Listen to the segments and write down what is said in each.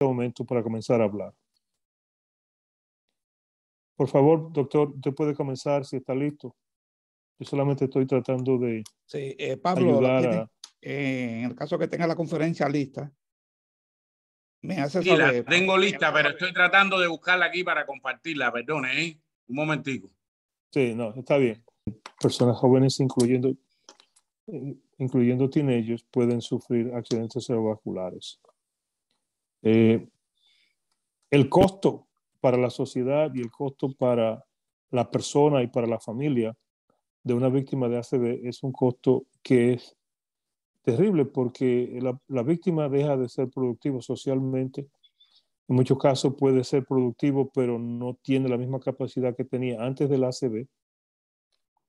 momento para comenzar a hablar. Por favor, doctor, usted puede comenzar si está listo. Yo solamente estoy tratando de Pablo, ayudar a... en el caso que tenga la conferencia lista, me hace Sí, saber. la tengo lista, pero estoy tratando de buscarla aquí para compartirla. Perdone, ¿eh? Un momentico. Sí, no, está bien. Personas jóvenes, incluyendo teenagers, pueden sufrir accidentes cerebrovasculares. El costo para la sociedad y el costo para la persona y para la familia de una víctima de ACV es un costo que es terrible porque la víctima deja de ser productivo socialmente. En muchos casos puede ser productivo, pero no tiene la misma capacidad que tenía antes del ACV.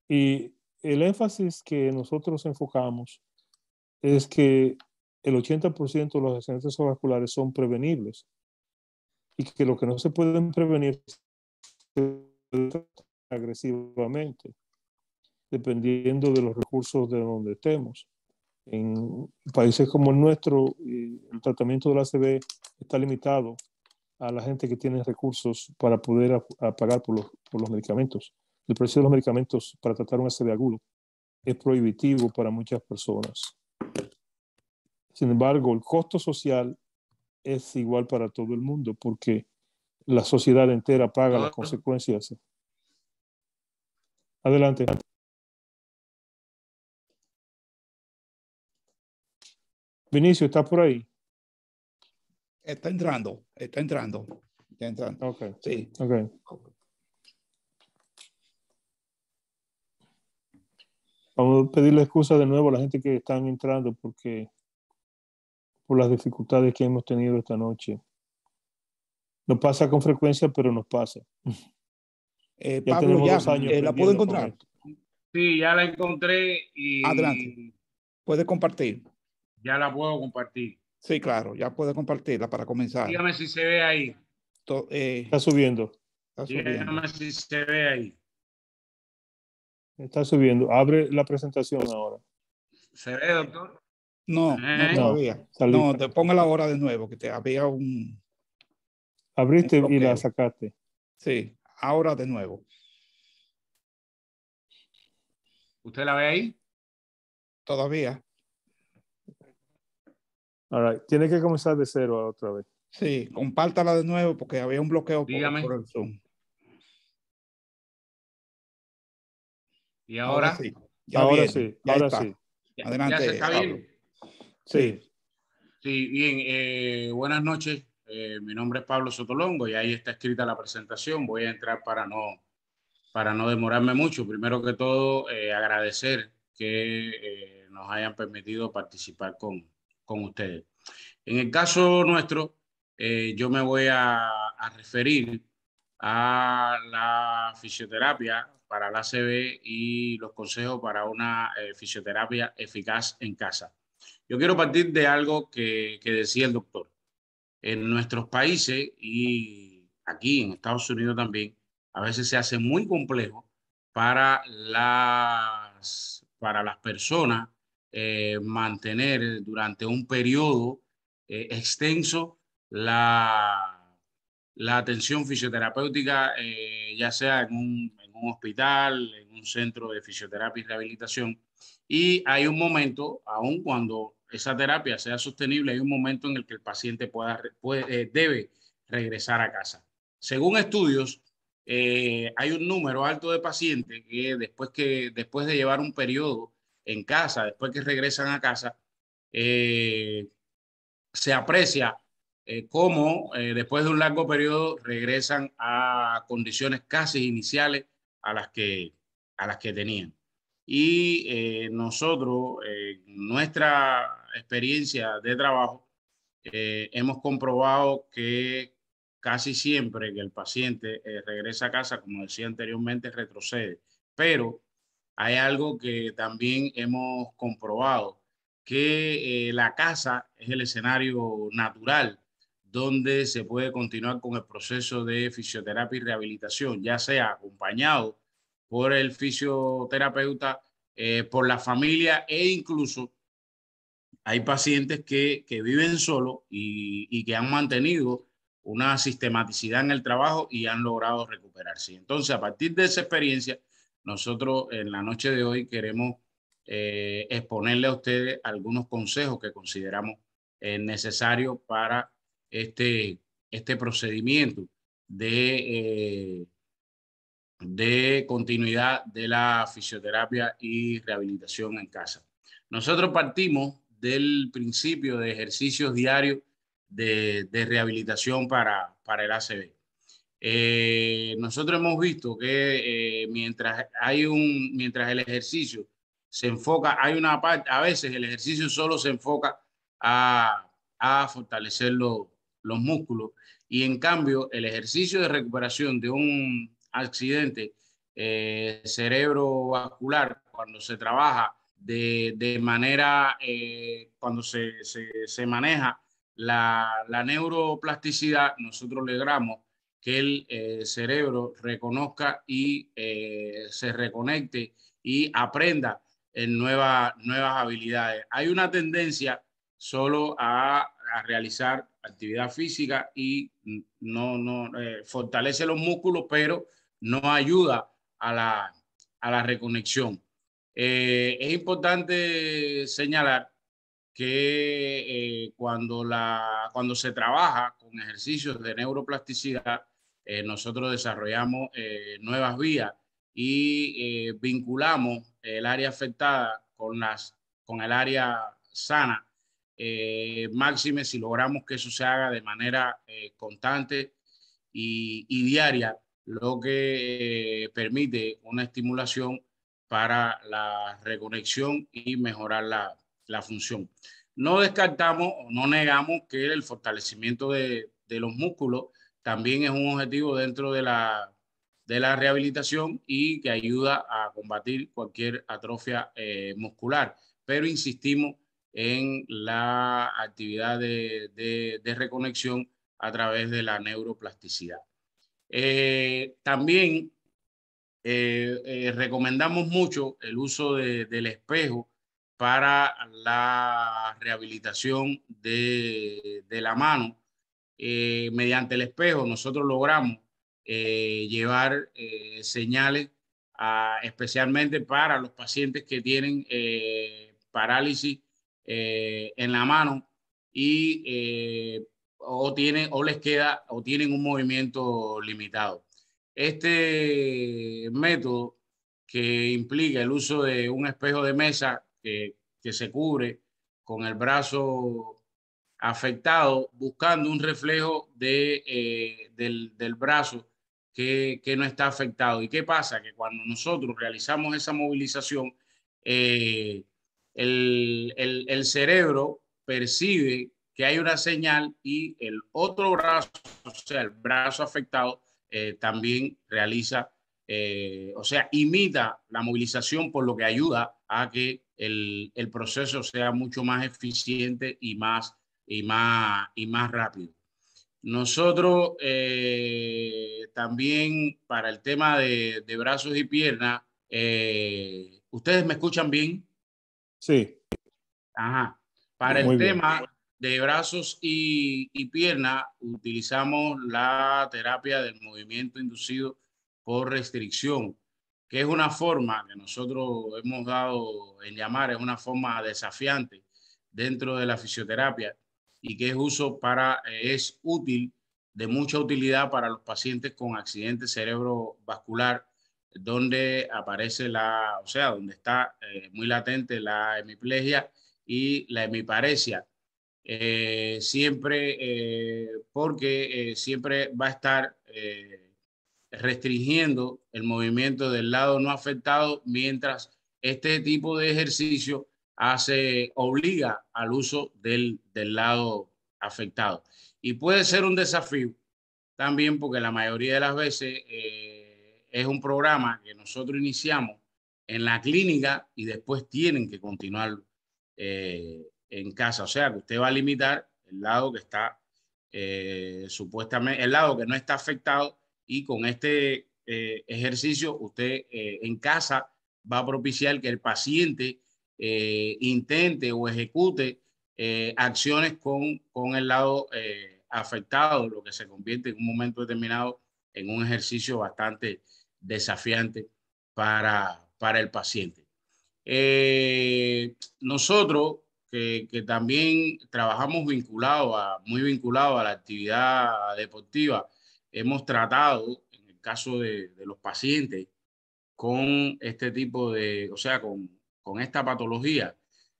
Y el énfasis que nosotros enfocamos es que el 80% de los accidentes cerebrovasculares son prevenibles y que lo que no se pueden prevenir se puede agresivamente, dependiendo de los recursos de donde estemos. En países como el nuestro, el tratamiento del ACV está limitado a la gente que tiene recursos para poder pagar por los medicamentos. El precio de los medicamentos para tratar un ACV agudo es prohibitivo para muchas personas. Sin embargo, el costo social es igual para todo el mundo porque la sociedad entera paga las consecuencias. Adelante. Vinicio, ¿estás por ahí? Está entrando. Ok. Sí. Okay. Vamos a pedirle excusa de nuevo a la gente que están entrando por las dificultades que hemos tenido esta noche. No pasa con frecuencia, pero nos pasa. Ya Pablo, tenemos ya 2 años la puedo encontrar. Sí, ya la encontré y adelante. ¿Puede compartir? Ya la puedo compartir. Sí, claro, ya puede compartirla para comenzar. Dígame si se ve ahí. Está subiendo. Dígame si se ve ahí. Está subiendo. Abre la presentación ahora. ¿Se ve, doctor? No, todavía. No, te ponga la hora de nuevo, que te había un... Abriste y la sacaste. Sí, ahora de nuevo. ¿Usted la ve ahí? Todavía. All right. Tiene que comenzar de cero otra vez. Sí, compártala de nuevo porque había un bloqueo por el Zoom. ¿Y ahora? Sí. Ahora sí. Adelante. ¿Ya se está viendo? Sí. Sí, bien. Buenas noches. Mi nombre es Pablo Sotolongo y ahí está escrita la presentación. Voy a entrar para no demorarme mucho. Primero que todo, agradecer que nos hayan permitido participar con ustedes. En el caso nuestro, yo me voy a referir a la fisioterapia para la ACV y los consejos para una fisioterapia eficaz en casa. Yo quiero partir de algo que decía el doctor. En nuestros países y aquí en Estados Unidos también, a veces se hace muy complejo para las personas mantener durante un periodo extenso la atención fisioterapéutica, ya sea en un hospital, en un centro de fisioterapia y rehabilitación. Y hay un momento, aun cuando esa terapia sea sostenible, hay un momento en el que el paciente debe regresar a casa. Según estudios, hay un número alto de pacientes que después de llevar un periodo en casa, después que regresan a casa, se aprecia cómo después de un largo periodo regresan a condiciones casi iniciales a las que tenían. Y nosotros, nuestra experiencia de trabajo, hemos comprobado que casi siempre que el paciente regresa a casa, como decía anteriormente, retrocede. Pero hay algo que también hemos comprobado, que la casa es el escenario natural donde se puede continuar con el proceso de fisioterapia y rehabilitación, ya sea acompañado por el fisioterapeuta, por la familia e incluso hay pacientes que viven solos y que han mantenido una sistematicidad en el trabajo y han logrado recuperarse. Entonces, a partir de esa experiencia, nosotros en la noche de hoy queremos exponerle a ustedes algunos consejos que consideramos necesarios para este procedimiento de continuidad de la fisioterapia y rehabilitación en casa. Nosotros partimos del principio de ejercicios diarios de rehabilitación para el ACV. Nosotros hemos visto que mientras el ejercicio se enfoca, hay una parte, a veces el ejercicio solo se enfoca a fortalecer los músculos, y en cambio el ejercicio de recuperación de un accidente cerebrovascular, cuando se trabaja de manera, cuando se maneja la neuroplasticidad, nosotros logramos que el cerebro reconozca y se reconecte y aprenda en nuevas habilidades. Hay una tendencia solo a realizar actividad física y no fortalece los músculos, pero no ayuda a la reconexión. Es importante señalar que cuando se trabaja con ejercicios de neuroplasticidad, nosotros desarrollamos nuevas vías y vinculamos el área afectada con el área sana, máxime si logramos que eso se haga de manera constante y diaria, lo que permite una estimulación para la reconexión y mejorar la función. No descartamos o no negamos que el fortalecimiento de los músculos también es un objetivo dentro de la rehabilitación y que ayuda a combatir cualquier atrofia muscular, pero insistimos en la actividad de reconexión a través de la neuroplasticidad. También recomendamos mucho el uso del espejo para la rehabilitación de la mano. Mediante el espejo nosotros logramos llevar señales especialmente para los pacientes que tienen parálisis en la mano y tienen un movimiento limitado. Este método, que implica el uso de un espejo de mesa que se cubre con el brazo afectado, buscando un reflejo del brazo que no está afectado. ¿Y qué pasa? Que cuando nosotros realizamos esa movilización, el cerebro percibe que hay una señal y el otro brazo, o sea, el brazo afectado, también realiza, o sea, imita la movilización, por lo que ayuda a que el proceso sea mucho más eficiente y más rápido. Nosotros también para el tema de brazos y piernas, ¿ustedes me escuchan bien? Sí. Ajá. Para el Muy tema bien. de brazos y piernas, utilizamos la terapia del movimiento inducido por restricción, que es una forma que nosotros hemos dado en llamar, es una forma desafiante dentro de la fisioterapia y que es útil, de mucha utilidad para los pacientes con accidente cerebrovascular, donde aparece donde está muy latente la hemiplegia y la hemiparesia, porque siempre va a estar restringiendo el movimiento del lado no afectado, mientras este tipo de ejercicio obliga al uso del lado afectado. Y puede ser un desafío también, porque la mayoría de las veces es un programa que nosotros iniciamos en la clínica y después tienen que continuar en casa. O sea, que usted va a limitar el lado que está supuestamente, el lado que no está afectado, y con este ejercicio usted en casa va a propiciar que el paciente intente o ejecute acciones con el lado afectado, lo que se convierte en un momento determinado en un ejercicio bastante desafiante para el paciente. Nosotros, que también trabajamos muy vinculado a la actividad deportiva, hemos tratado, en el caso de los pacientes, con este tipo de, o sea, con esta patología,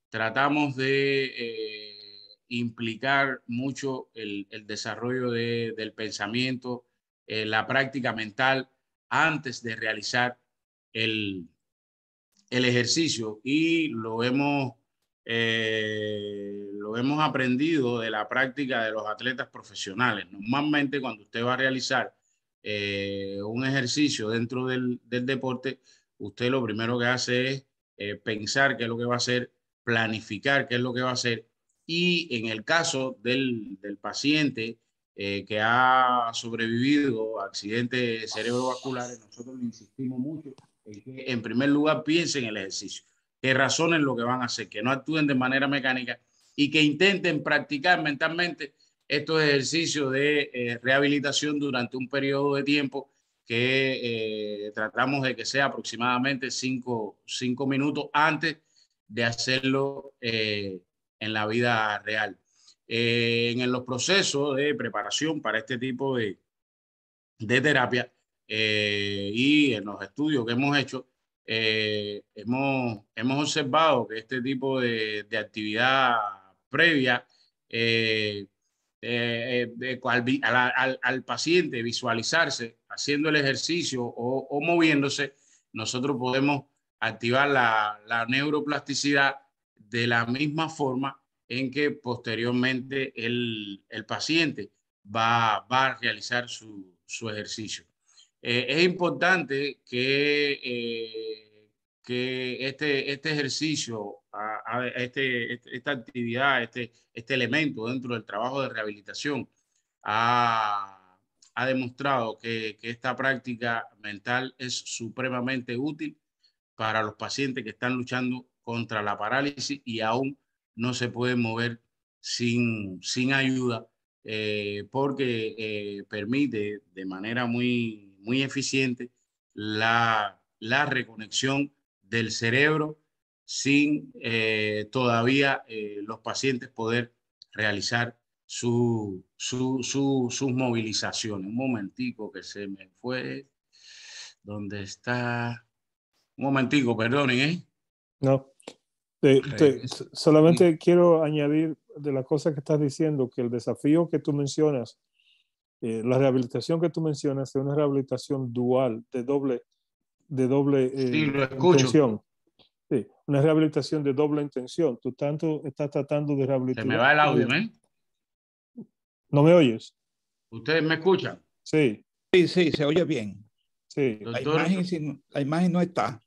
tratamos de implicar mucho el desarrollo del pensamiento, la práctica mental antes de realizar el ejercicio, y lo hemos aprendido de la práctica de los atletas profesionales. Normalmente cuando usted va a realizar un ejercicio dentro del deporte, usted lo primero que hace es pensar qué es lo que va a hacer, planificar qué es lo que va a hacer, y en el caso del paciente que ha sobrevivido a accidentes cerebrovasculares, nosotros le insistimos mucho en que en primer lugar piensen en el ejercicio, que razonen lo que van a hacer, que no actúen de manera mecánica y que intenten practicar mentalmente estos ejercicios de rehabilitación durante un periodo de tiempo que tratamos de que sea aproximadamente 5 minutos antes de hacerlo en la vida real. En los procesos de preparación para este tipo de terapia y en los estudios que hemos hecho, hemos observado que este tipo de actividad previa al paciente visualizarse haciendo el ejercicio o moviéndose, nosotros podemos activar la neuroplasticidad de la misma forma en que posteriormente el paciente va a realizar su ejercicio. Es importante que este ejercicio, esta actividad, este elemento dentro del trabajo de rehabilitación ha demostrado que esta práctica mental es supremamente útil para los pacientes que están luchando contra la parálisis y aún no se pueden mover sin ayuda, porque permite de manera muy eficiente la reconexión del cerebro sin todavía los pacientes poder realizar sus movilizaciones. Un momentico que se me fue. ¿Dónde está? Un momentico, perdonen, ¿eh? No, solamente quiero añadir de la cosa que estás diciendo, que el desafío que tú mencionas, la rehabilitación que tú mencionas es una rehabilitación dual, de doble Sí, lo escucho. intención. Sí, una rehabilitación de doble intención. Tú tanto estás tratando de rehabilitar. Se me va el audio, ¿eh? ¿No me oyes? ¿Ustedes me escuchan? Sí. Sí, sí, se oye bien. Sí. Doctor, la imagen no está.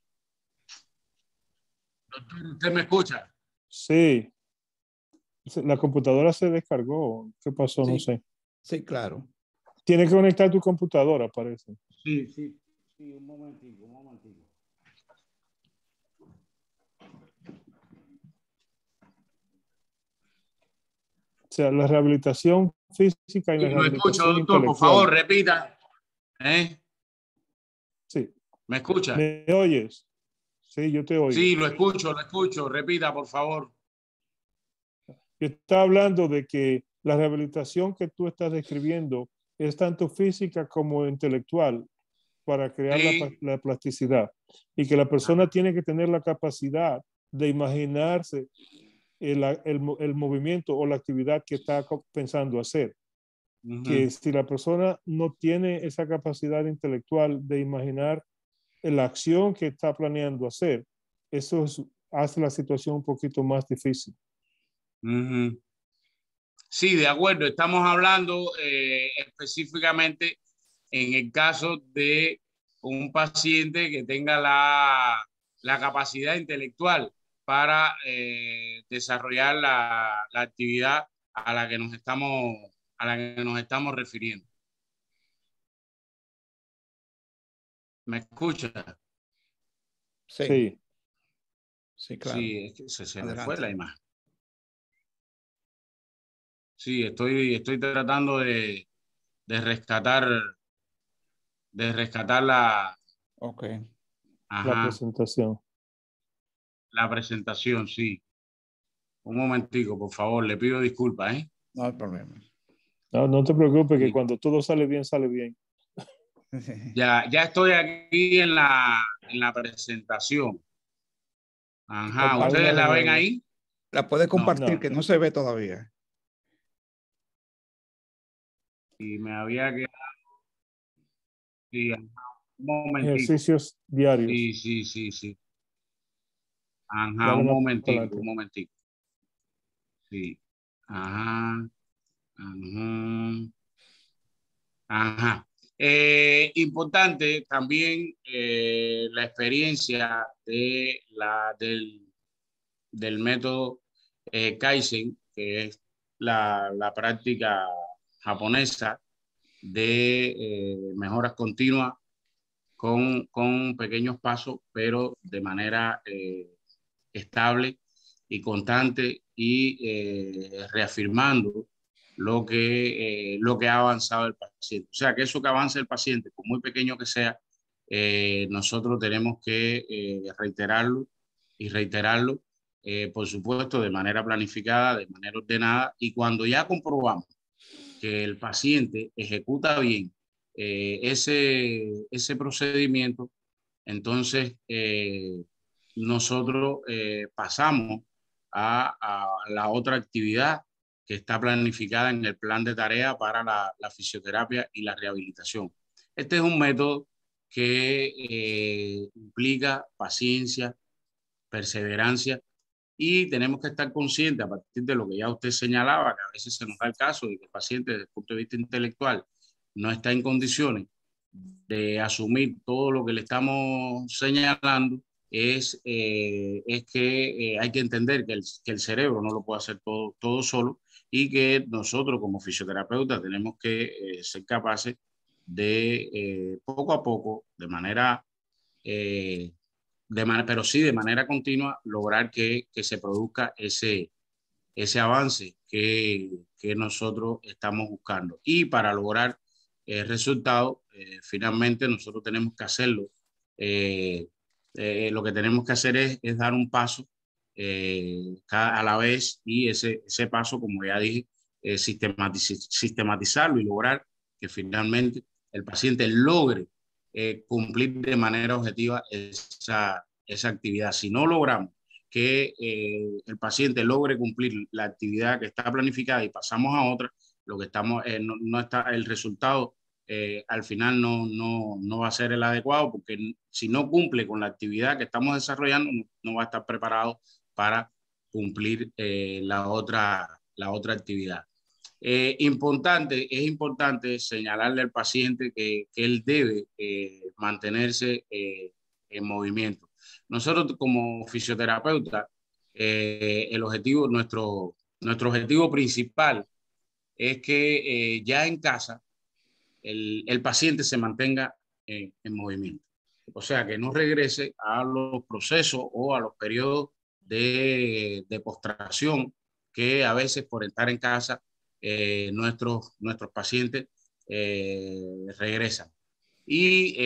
Doctor, ¿usted me escucha? Sí. La computadora se descargó. ¿Qué pasó? Sí, no sé. Sí, claro. Tienes que conectar tu computadora, parece. Sí, un momentico. O sea, la rehabilitación física y la Lo escucho, rehabilitación doctor, por favor, repita. Sí. ¿Me escucha? ¿Me oyes? Sí, yo te oigo. Sí, lo escucho. Repita, por favor. Yo estaba hablando de que la rehabilitación que tú estás describiendo es tanto física como intelectual para crear la plasticidad, y que la persona tiene que tener la capacidad de imaginarse el movimiento o la actividad que está pensando hacer. Que si la persona no tiene esa capacidad intelectual de imaginar la acción que está planeando hacer, eso hace la situación un poquito más difícil. Sí, de acuerdo. Estamos hablando específicamente en el caso de un paciente que tenga la capacidad intelectual para desarrollar la actividad a la que nos estamos refiriendo. ¿Me escucha? Sí. Sí, claro. Sí, es que se me fue la imagen. Sí, estoy tratando de rescatar, la, Ok, La ajá, presentación. la presentación, sí. Un momentico, por favor, le pido disculpas, ¿eh? no hay problema. No, no te preocupes que Sí. cuando todo sale bien, sale bien. Ya estoy aquí en la presentación. Ajá, Hay una ¿ustedes la ven reunión. ahí? La puede No. compartir, No. que no se ve todavía. Y me había quedado, sí, ajá, un momentico. Ejercicios diarios. Sí, sí, sí, sí. Ajá, Dale un más para momentico, un adelante. momentico. Sí. Ajá, ajá, ajá. Importante también la experiencia del método Kaizen, que es la práctica japonesa de mejoras continuas con pequeños pasos, pero de manera estable y constante y reafirmando lo que ha avanzado el paciente. O sea, que eso que avanza el paciente, por muy pequeño que sea, nosotros tenemos que reiterarlo y reiterarlo, por supuesto, de manera planificada, de manera ordenada, y cuando ya comprobamos que el paciente ejecuta bien ese procedimiento, entonces nosotros pasamos a la otra actividad que está planificada en el plan de tarea para la fisioterapia y la rehabilitación. Este es un método que implica paciencia, perseverancia, y tenemos que estar conscientes a partir de lo que ya usted señalaba, que a veces se nos da el caso de que el paciente desde el punto de vista intelectual no está en condiciones de asumir todo lo que le estamos señalando, es que hay que entender que el cerebro no lo puede hacer todo solo, y que nosotros como fisioterapeutas tenemos que ser capaces de poco a poco, eh, pero sí de manera continua, lograr que se produzca ese avance que nosotros estamos buscando. Y para lograr el resultado, finalmente nosotros tenemos que hacerlo. Eh, lo que tenemos que hacer es dar un paso a la vez, y ese paso, como ya dije, sistematizarlo y lograr que finalmente el paciente logre cumplir de manera objetiva esa actividad. Si no logramos que el paciente logre cumplir la actividad que está planificada y pasamos a otra, lo que estamos, no está, el resultado al final no va a ser el adecuado, porque si no cumple con la actividad que estamos desarrollando, no va a estar preparado para cumplir la otra actividad. Es importante señalarle al paciente que él debe mantenerse en movimiento. Nosotros como fisioterapeutas, nuestro objetivo principal es que ya en casa el paciente se mantenga en movimiento. O sea, que no regrese a los procesos o a los periodos de postración que a veces por estar en casa nuestros pacientes regresan. Y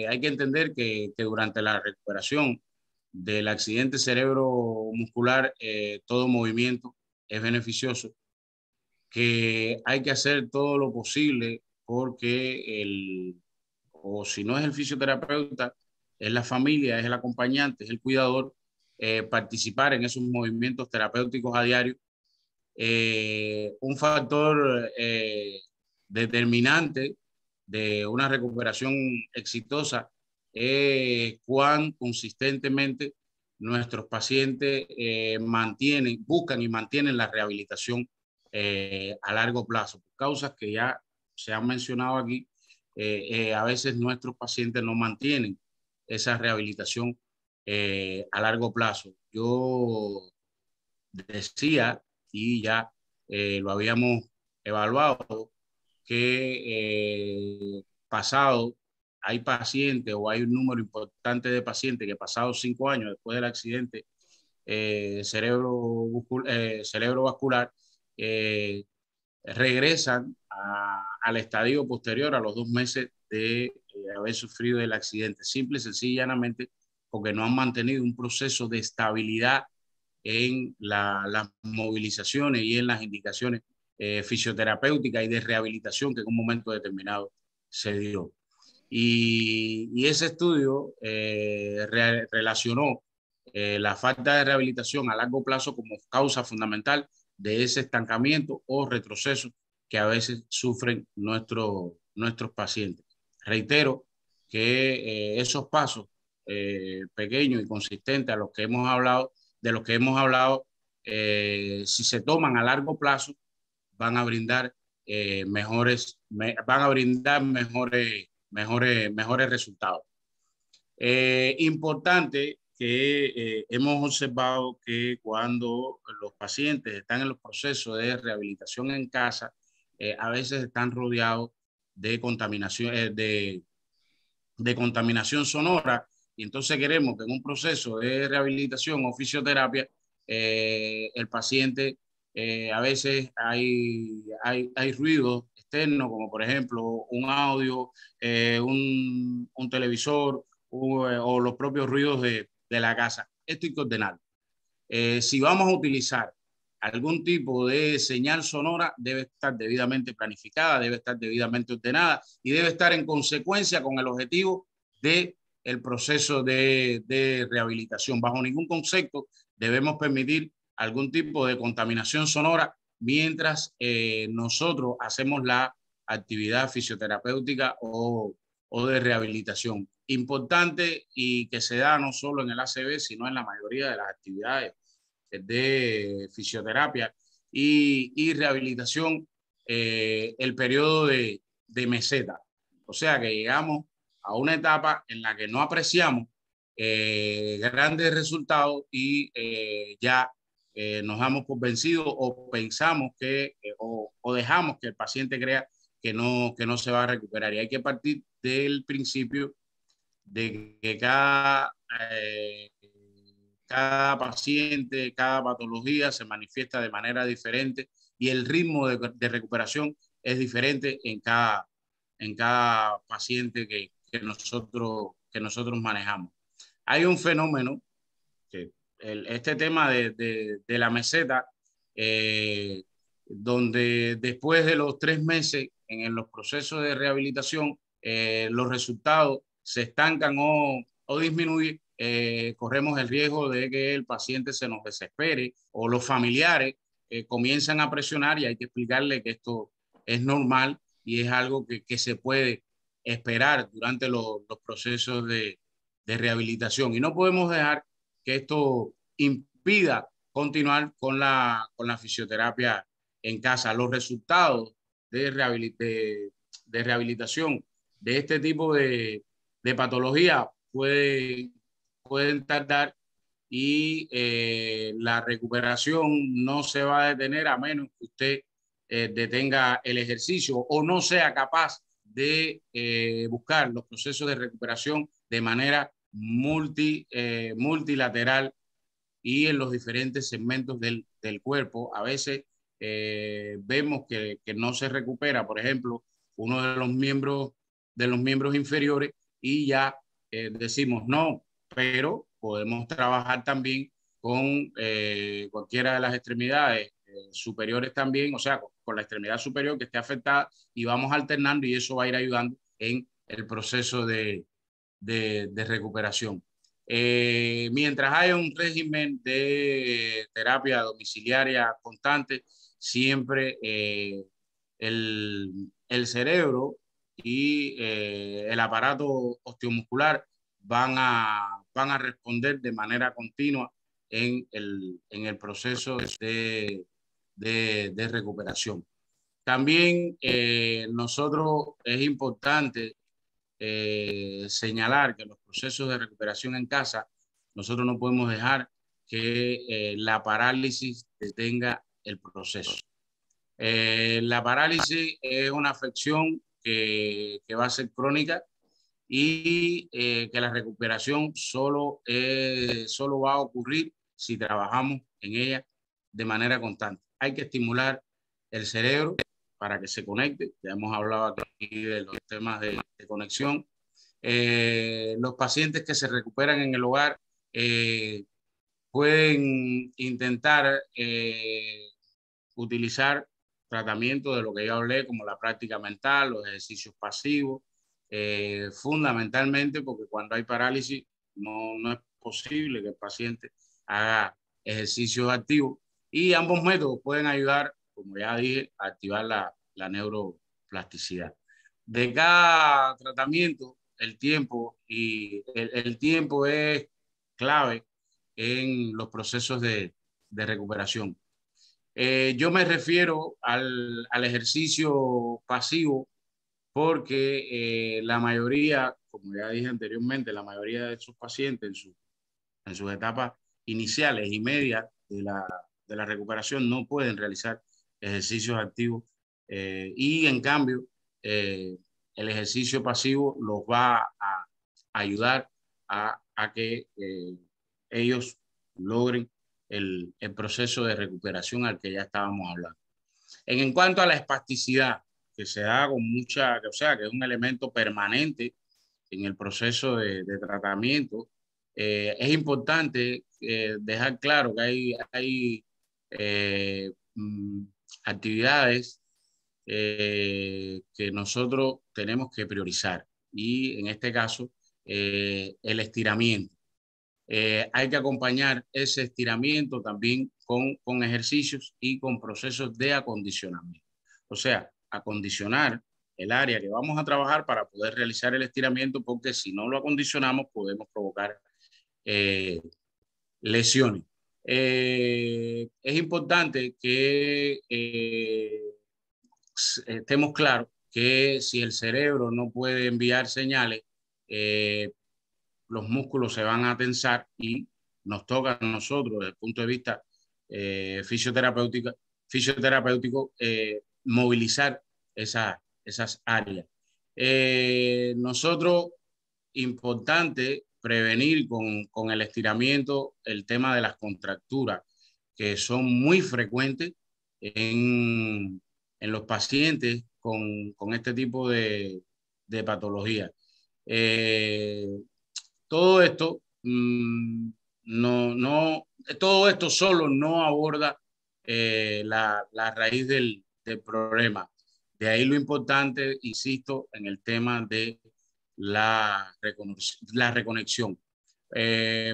hay que entender que durante la recuperación del accidente cerebromuscular, todo movimiento es beneficioso, que hay que hacer todo lo posible porque o si no es el fisioterapeuta, es la familia, es el acompañante, es el cuidador, participar en esos movimientos terapéuticos a diario. Un factor determinante de una recuperación exitosa es cuán consistentemente nuestros pacientes buscan y mantienen la rehabilitación a largo plazo, por causas que ya se han mencionado aquí. A veces nuestros pacientes no mantienen esa rehabilitación a largo plazo. Yo decía, y ya lo habíamos evaluado, que pasado, hay pacientes o hay un número importante de pacientes que pasados 5 años después del accidente cerebrovascular, regresan al estadio posterior a los 2 meses de haber sufrido el accidente, simple y sencillamente porque no han mantenido un proceso de estabilidad en las movilizaciones y en las indicaciones fisioterapéuticas y de rehabilitación que en un momento determinado se dio. Y ese estudio relacionó la falta de rehabilitación a largo plazo como causa fundamental de ese estancamiento o retroceso que a veces sufren nuestros pacientes. Reitero que esos pasos pequeños y consistentes a los que hemos hablado, de los que hemos hablado, si se toman a largo plazo, van a brindar mejores resultados. Importante que hemos observado que cuando los pacientes están en los procesos de rehabilitación en casa, a veces están rodeados de contaminación, de contaminación sonora, y entonces queremos que en un proceso de rehabilitación o fisioterapia el paciente a veces hay ruidos externos, como por ejemplo un audio, un televisor o los propios ruidos de la casa. Esto hay que ordenarlo. Si vamos a utilizar algún tipo de señal sonora, debe estar debidamente planificada, debe estar debidamente ordenada y debe estar en consecuencia con el objetivo del proceso de rehabilitación. Bajo ningún concepto debemos permitir algún tipo de contaminación sonora mientras nosotros hacemos la actividad fisioterapéutica o de rehabilitación. Importante y que se da no solo en el ACV, sino en la mayoría de las actividades de fisioterapia y rehabilitación, el periodo de meseta. O sea que llegamos a una etapa en la que no apreciamos grandes resultados y ya nos damos por vencidos o pensamos que o dejamos que el paciente crea que no se va a recuperar. Y hay que partir del principio de que cada paciente, cada patología se manifiesta de manera diferente y el ritmo de recuperación es diferente en cada paciente que nosotros manejamos. Hay un fenómeno, que este tema de la meseta, donde después de los 3 meses en los procesos de rehabilitación, los resultados se estancan o disminuyen, corremos el riesgo de que el paciente se nos desespere o los familiares comienzan a presionar, y hay que explicarle que esto es normal y es algo que se puede esperar durante los procesos de rehabilitación. Y no podemos dejar que esto impida continuar con la fisioterapia en casa. Los resultados de rehabilitación de este tipo de patología pueden tardar y la recuperación no se va a detener a menos que usted detenga el ejercicio o no sea capaz de buscar los procesos de recuperación de manera multilateral y en los diferentes segmentos del cuerpo. A veces vemos que no se recupera, por ejemplo, uno de los miembros inferiores y ya decimos no, pero podemos trabajar también con cualquiera de las extremidades superiores también, o sea, con la extremidad superior que esté afectada, y vamos alternando y eso va a ir ayudando en el proceso de recuperación. Mientras haya un régimen de terapia domiciliaria constante, siempre el cerebro y el aparato osteomuscular van a responder de manera continua en el proceso de recuperación. También nosotros es importante señalar que los procesos de recuperación en casa, nosotros no podemos dejar que la parálisis detenga el proceso. La parálisis es una afección que va a ser crónica y que la recuperación solo va a ocurrir si trabajamos en ella de manera constante. Hay que estimular el cerebro, para que se conecte. Ya hemos hablado aquí de los temas de conexión. Los pacientes que se recuperan en el hogar pueden intentar utilizar tratamiento de lo que yo hablé, como la práctica mental, los ejercicios pasivos, fundamentalmente porque cuando hay parálisis no es posible que el paciente haga ejercicios activos, y ambos métodos pueden ayudar, como ya dije, a activar la neuroplasticidad. De cada tratamiento, el tiempo es clave en los procesos de recuperación. Yo me refiero al ejercicio pasivo porque la mayoría, como ya dije anteriormente, la mayoría de sus pacientes en sus etapas iniciales y medias de la recuperación no pueden realizar ejercicios activos, y en cambio el ejercicio pasivo los va a ayudar a que ellos logren el proceso de recuperación al que ya estábamos hablando. En cuanto a la espasticidad, que se da con mucha, o sea, que es un elemento permanente en el proceso de tratamiento, es importante dejar claro que hay actividades que nosotros tenemos que priorizar, y en este caso el estiramiento. Hay que acompañar ese estiramiento también con ejercicios y con procesos de acondicionamiento. O sea, acondicionar el área que vamos a trabajar para poder realizar el estiramiento, porque si no lo acondicionamos podemos provocar lesiones. Es importante que estemos claros que si el cerebro no puede enviar señales, los músculos se van a tensar y nos toca a nosotros, desde el punto de vista fisioterapéutico, movilizar esas áreas. Nosotros, importante prevenir con el estiramiento el tema de las contracturas, que son muy frecuentes en los pacientes con este tipo de patología. Todo esto todo esto solo no aborda la raíz del problema. De ahí lo importante, insisto, en el tema de la reconexión.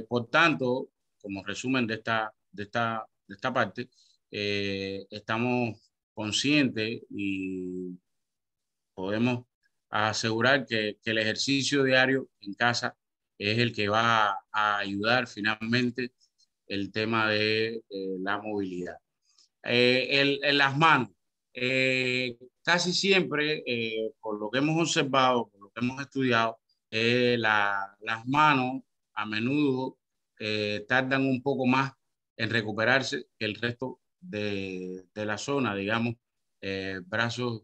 Por tanto, como resumen de esta parte, estamos conscientes y podemos asegurar que el ejercicio diario en casa es el que va a ayudar finalmente el tema de la movilidad. En las manos, casi siempre, por lo que hemos observado, por lo que hemos estudiado, las manos a menudo tardan un poco más en recuperarse que el resto de la zona, digamos, brazos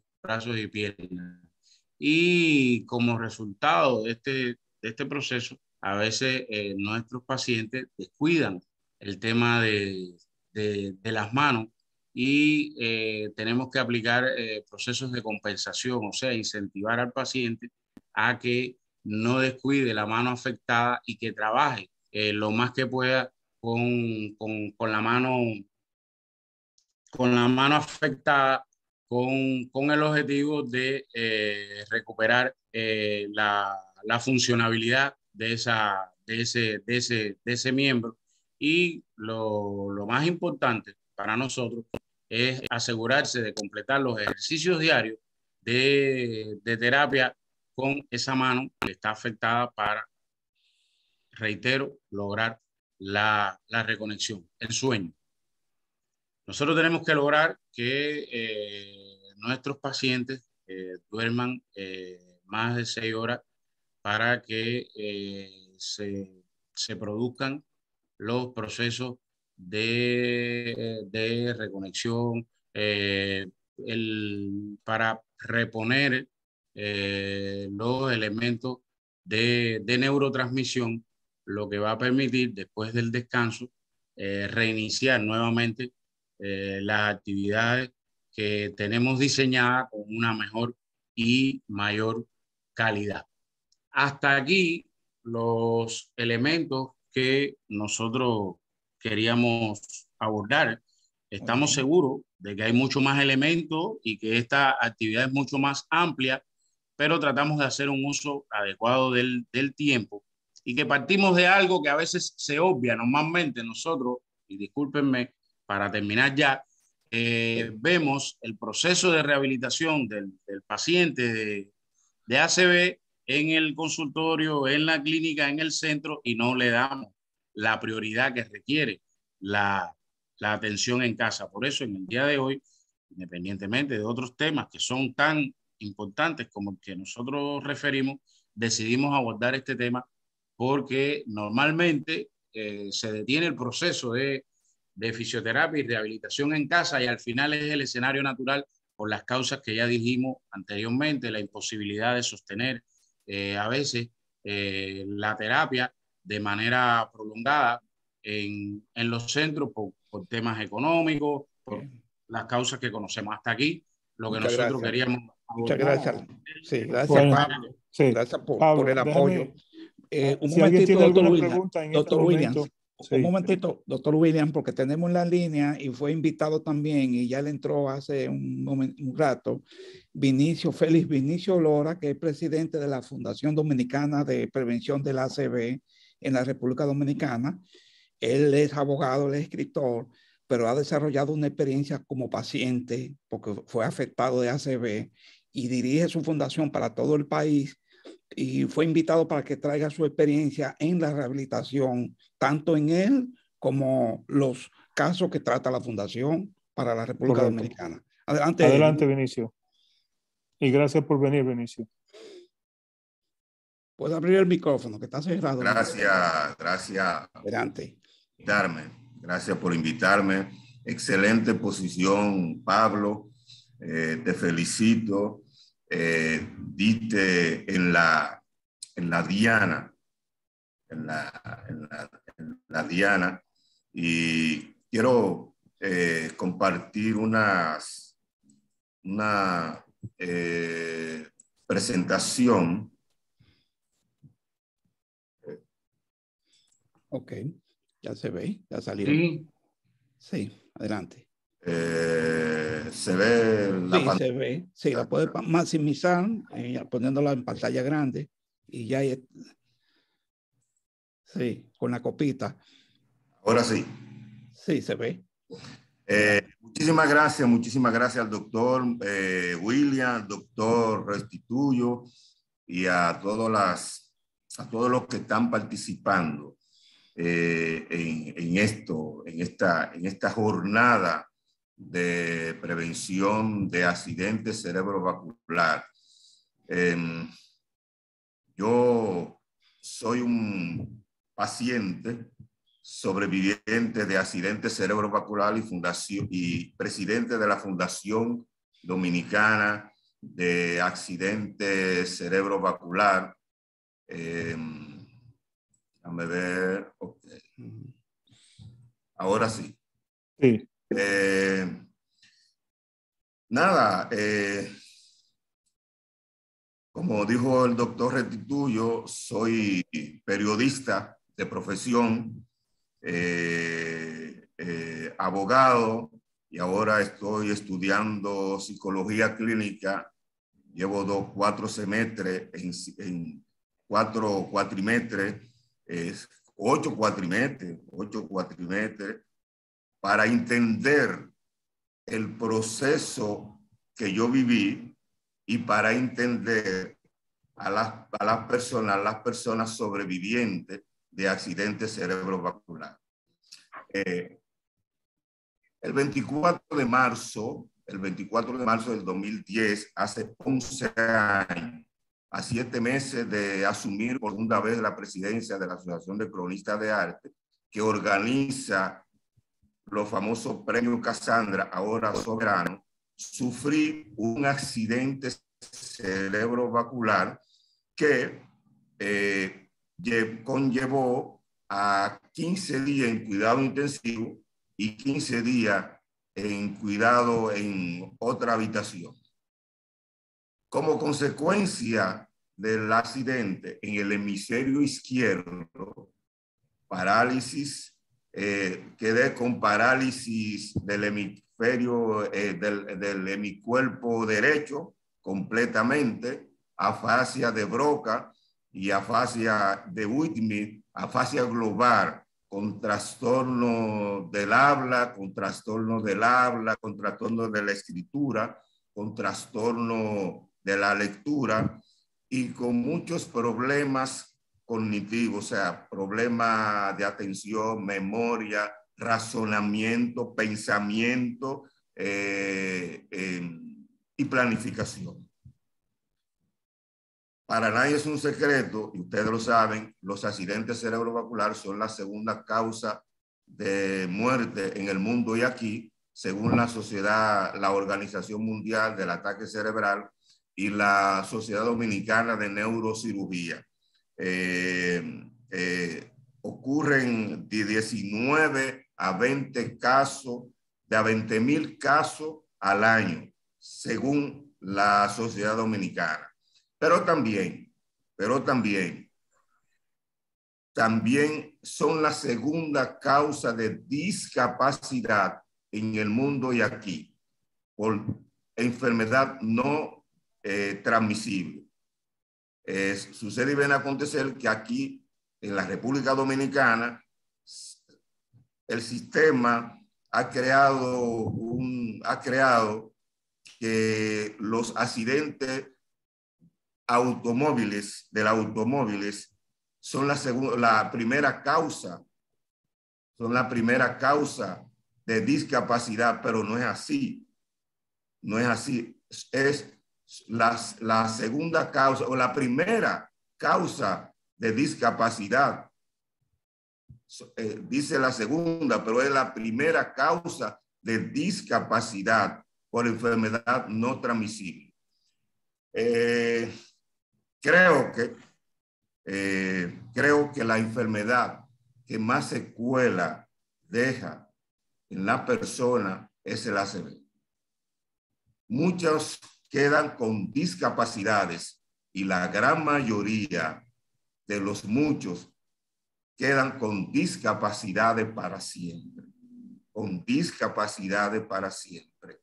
y piernas. Y como resultado de este proceso, a veces nuestros pacientes descuidan el tema de las manos, y tenemos que aplicar procesos de compensación, o sea, incentivar al paciente a que no descuide la mano afectada y que trabaje lo más que pueda con la mano afectada, con el objetivo de recuperar la funcionabilidad de ese miembro. Y lo más importante para nosotros es asegurarse de completar los ejercicios diarios de terapia con esa mano que está afectada para, reitero, lograr la reconexión, el sueño. Nosotros tenemos que lograr que nuestros pacientes duerman más de 6 horas para que se produzcan los procesos de reconexión, para reponer los elementos de neurotransmisión, lo que va a permitir después del descanso reiniciar nuevamente las actividades que tenemos diseñada con una mejor y mayor calidad. Hasta aquí los elementos que nosotros queríamos abordar. Estamos seguros de que hay mucho más elementos y que esta actividad es mucho más amplia, pero tratamos de hacer un uso adecuado del tiempo y que partimos de algo que a veces se obvia normalmente nosotros, y discúlpenme para terminar ya, vemos el proceso de rehabilitación del paciente de ACV en el consultorio, en la clínica, en el centro, y no le damos la prioridad que requiere la atención en casa. Por eso en el día de hoy, independientemente de otros temas que son tan importantes como el que nosotros referimos, decidimos abordar este tema porque normalmente se detiene el proceso de fisioterapia y rehabilitación en casa, y al final es el escenario natural por las causas que ya dijimos anteriormente, la imposibilidad de sostener a veces la terapia de manera prolongada en los centros por temas económicos, por las causas que conocemos. Hasta aquí lo que nosotros queríamos abordar. Muchas gracias. Sí, gracias, bueno, Pablo. Sí. Gracias Pablo, por el apoyo. Un si alguien tiene alguna pregunta en este momento. Sí. Un momentito, doctor William, porque tenemos la línea y fue invitado también, y ya le entró hace un rato, Félix Vinicio Lora, que es presidente de la Fundación Dominicana de Prevención del ACV en la República Dominicana. Él es abogado, él es escritor, pero ha desarrollado una experiencia como paciente porque fue afectado de ACV y dirige su fundación para todo el país, y fue invitado para que traiga su experiencia en la rehabilitación, tanto en él como los casos que trata la fundación para la República Dominicana. Adelante, Vinicio. Y gracias por venir, Vinicio. Puedes abrir el micrófono, que está cerrado. Gracias. Adelante. Gracias por invitarme. Excelente posición, Pablo. Te felicito. Diste en la diana, en la diana, y quiero compartir una presentación. Ok, ya se ve, ya salió. Sí, adelante. Se ve la pantalla. Se ve, sí, la puede maximizar poniéndola en pantalla grande y ya sí, con la copita. Ahora sí. Sí, se ve. Muchísimas gracias al doctor William, doctor Restituyo, y a todos los que están participando en esta jornada de prevención de accidentes cerebrovascular. Yo soy un paciente sobreviviente de accidente cerebrovascular y presidente de la Fundación Dominicana de Accidente Cerebrovascular. Déjame ver. Okay. Ahora sí. Sí. Nada, como dijo el doctor Restituyo, soy periodista de profesión, abogado, y ahora estoy estudiando psicología clínica. Llevo 4 semestres en 4 cuatrimestres, 8 cuatrimestres, para entender el proceso que yo viví y para entender a las personas sobrevivientes de accidentes cerebrovasculares. El 24 de marzo del 2010, hace 11 años, a 7 meses de asumir por segunda vez la presidencia de la Asociación de Cronistas de Arte, que organiza los famosos premios Casandra, ahora Soberano, sufrí un accidente cerebrovascular que conllevó a 15 días en cuidado intensivo y 15 días en cuidado en otra habitación. Como consecuencia del accidente en el hemisferio izquierdo, parálisis, quedé con parálisis del hemisferio, del hemicuerpo derecho completamente, afasia de Broca y afasia de Whitney, afasia global, con trastorno del habla, con trastorno de la escritura, con trastorno de la lectura y con muchos problemas cognitivos, o sea, problemas de atención, memoria, razonamiento, pensamiento y planificación. Para nadie es un secreto, y ustedes lo saben, los accidentes cerebrovasculares son la segunda causa de muerte en el mundo y aquí, según la sociedad, la Organización Mundial del Ataque Cerebral y la Sociedad Dominicana de Neurocirugía. Ocurren de 19 a 20 casos, de a 20,000 casos al año, según la Sociedad Dominicana. Pero también son la segunda causa de discapacidad en el mundo y aquí, por enfermedad no transmisible. Sucede y viene a acontecer que aquí, en la República Dominicana, el sistema ha creado que los accidentes automóviles son la primera causa de discapacidad, pero no es así. No es así. Es la segunda causa o la primera causa de discapacidad. Dice la segunda, pero es la primera causa de discapacidad por enfermedad no transmisible. Creo que la enfermedad que más secuela deja en la persona es el ACV. Muchos quedan con discapacidades y la gran mayoría de los muchos quedan con discapacidades para siempre. Con discapacidades para siempre.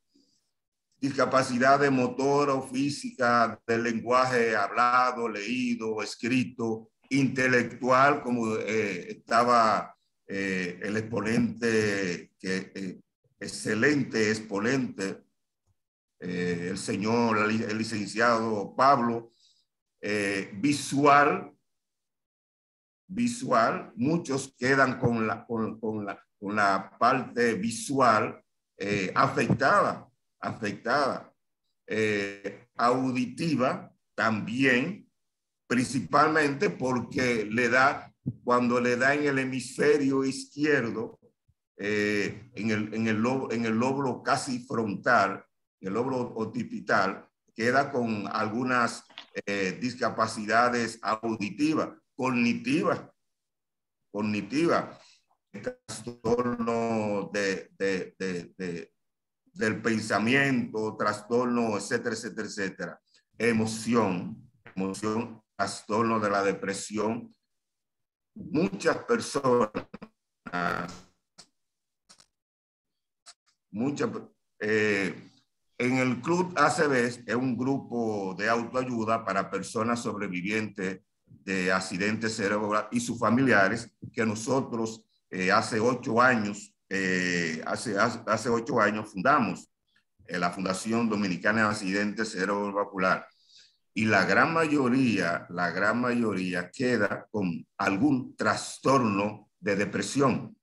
Discapacidad motora o física, del lenguaje hablado, leído, escrito, intelectual, como estaba el exponente, excelente exponente, el señor, el licenciado Pablo, visual, muchos quedan con la parte visual afectada. Auditiva también, principalmente porque cuando le da en el hemisferio izquierdo, en el lóbulo casi frontal, el lóbulo occipital, queda con algunas discapacidades auditivas, cognitivas, trastorno del pensamiento, trastorno, etcétera. Emoción, trastorno de la depresión. Muchas personas, en el Club ACV es un grupo de autoayuda para personas sobrevivientes de accidentes cerebrales y sus familiares, que nosotros hace 8 años fundamos la Fundación Dominicana de Accidentes Cerebrovascular, y la gran mayoría queda con algún trastorno de depresión,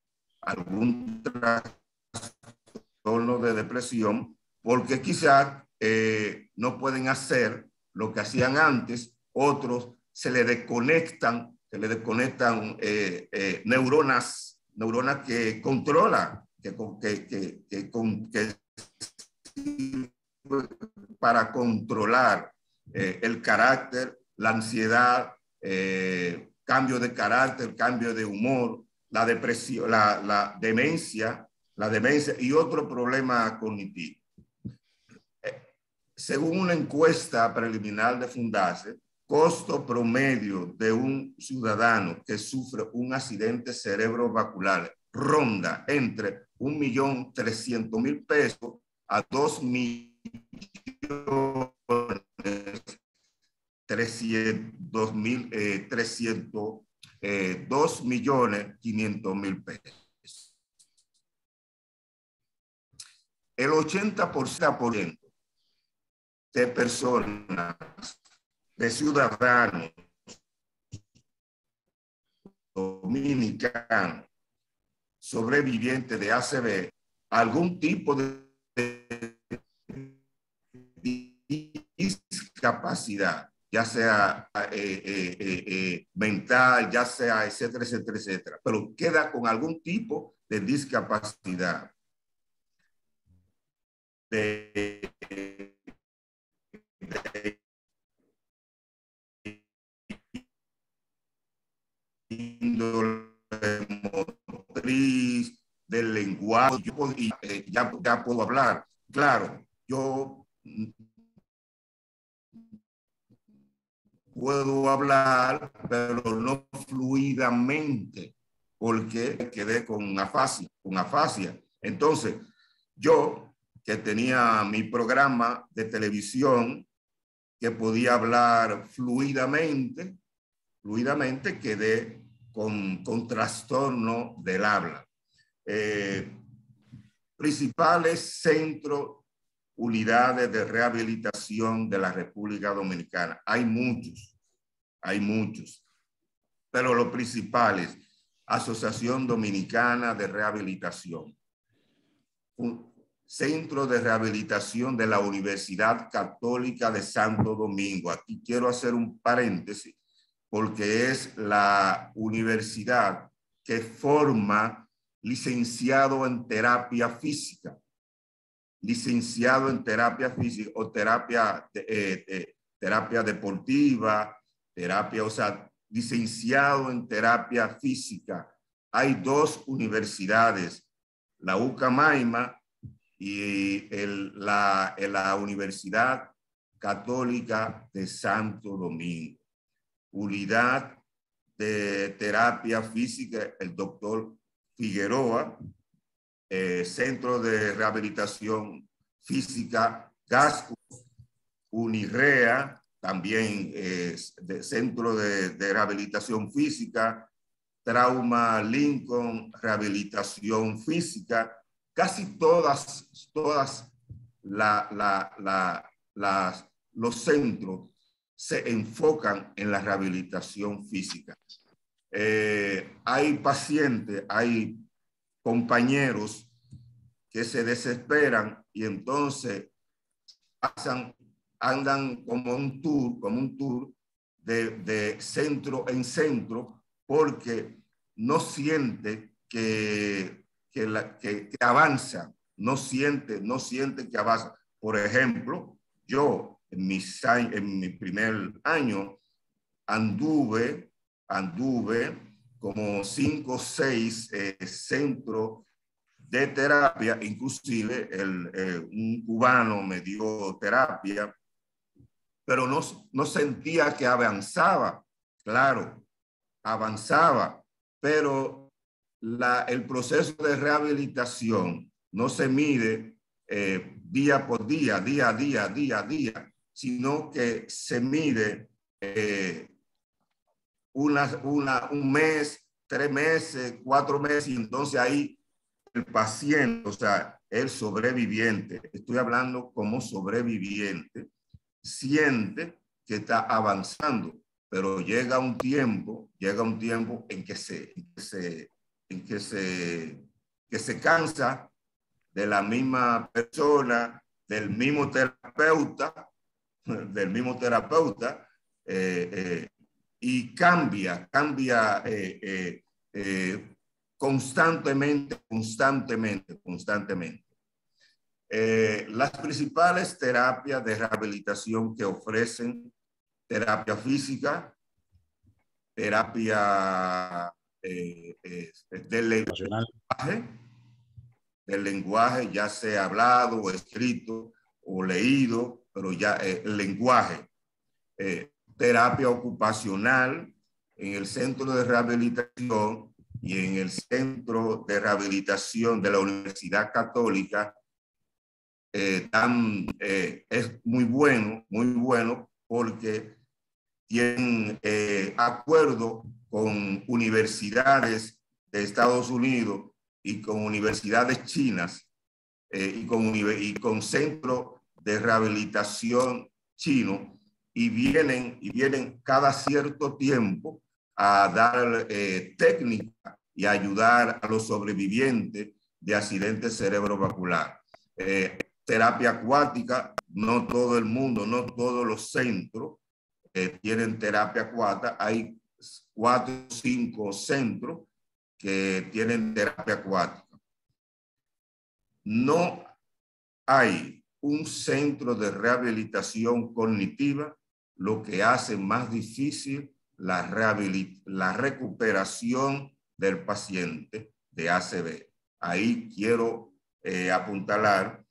porque quizás no pueden hacer lo que hacían antes. Otros se le desconectan neuronas que controla, para controlar el carácter, la ansiedad, cambio de carácter, cambio de humor, la depresión, la demencia, la demencia y otro problema cognitivo. Según una encuesta preliminar de Fundase, costo promedio de un ciudadano que sufre un accidente cerebrovascular ronda entre 1.300.000 pesos a 2.500.000 pesos. El 80% de personas, de ciudadanos dominicanos sobrevivientes de ACV, algún tipo de discapacidad, ya sea mental, ya sea etcétera, etcétera, etcétera, pero queda con algún tipo de discapacidad. De índole motriz, del lenguaje, ya puedo hablar. Claro, yo puedo hablar, pero no fluidamente, porque quedé con afasia. Entonces, yo que tenía mi programa de televisión, que podía hablar fluidamente, quedé con trastorno del habla. Principales centros, unidades de rehabilitación de la República Dominicana. Hay muchos, pero los principales: Asociación Dominicana de Rehabilitación, Centro de Rehabilitación de la Universidad Católica de Santo Domingo. Aquí quiero hacer un paréntesis, porque es la universidad que forma licenciado en terapia física, o terapia deportiva, o sea, licenciado en terapia física. Hay dos universidades, la UCAMAIMA y la Universidad Católica de Santo Domingo. Unidad de terapia física, el doctor Figueroa. Centro de Rehabilitación Física, Gasco, Unirrea, también Centro de Rehabilitación Física, Trauma Lincoln, Rehabilitación Física. Casi todas los centros se enfocan en la rehabilitación física. Hay pacientes, hay compañeros que se desesperan y entonces andan como un tour de centro en centro, porque no siente que avanza, no siente que avanza. Por ejemplo, yo en mi primer año anduve como 5 o 6 centros de terapia, inclusive un cubano me dio terapia, pero no sentía que avanzaba. Claro, avanzaba, pero el proceso de rehabilitación no se mide día por día, sino que se mide un mes, 3 meses, 4 meses, y entonces ahí el paciente, o sea, el sobreviviente, estoy hablando como sobreviviente, siente que está avanzando, pero llega un tiempo en que se cansa de la misma persona, del mismo terapeuta, y cambia constantemente. Las principales terapias de rehabilitación que ofrecen: terapia física, terapia del lenguaje, del lenguaje, ya sea hablado o escrito o leído, pero ya el lenguaje. Terapia ocupacional en el Centro de Rehabilitación y en el Centro de Rehabilitación de la Universidad Católica. Es muy bueno porque tienen acuerdo con universidades de Estados Unidos y con universidades chinas y con centros de rehabilitación chino, y vienen cada cierto tiempo a dar técnica y ayudar a los sobrevivientes de accidentes cerebrovascular. Terapia acuática, no todo el mundo, no todos los centros tienen terapia acuática. Hay 4 o 5 centros que tienen terapia acuática. No hay un centro de rehabilitación cognitiva, lo que hace más difícil la recuperación del paciente de ACV. Ahí quiero apuntalar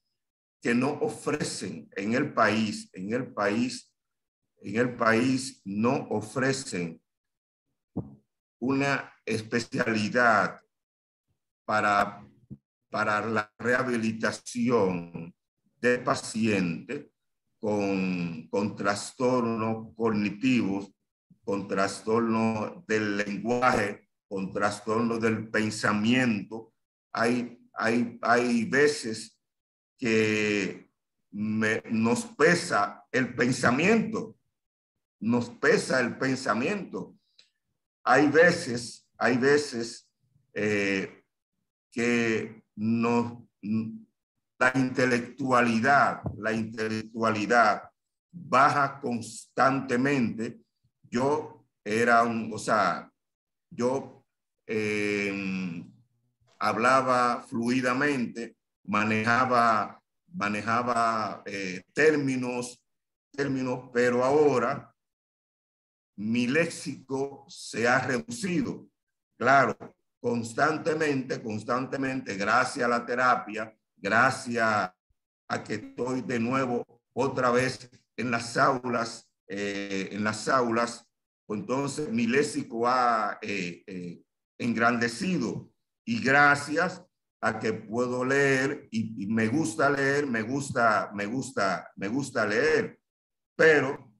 que no ofrecen en el país no ofrecen una especialidad para la rehabilitación de pacientes con trastornos cognitivos, con trastornos del lenguaje, con trastornos del pensamiento. Hay veces que nos pesa el pensamiento, Hay veces que la intelectualidad baja constantemente. Yo hablaba fluidamente, manejaba términos, pero ahora mi léxico se ha reducido. Claro, constantemente, gracias a la terapia, gracias a que estoy de nuevo otra vez en las aulas, pues entonces mi léxico ha engrandecido, y gracias a que puedo leer y me gusta leer, me gusta leer, pero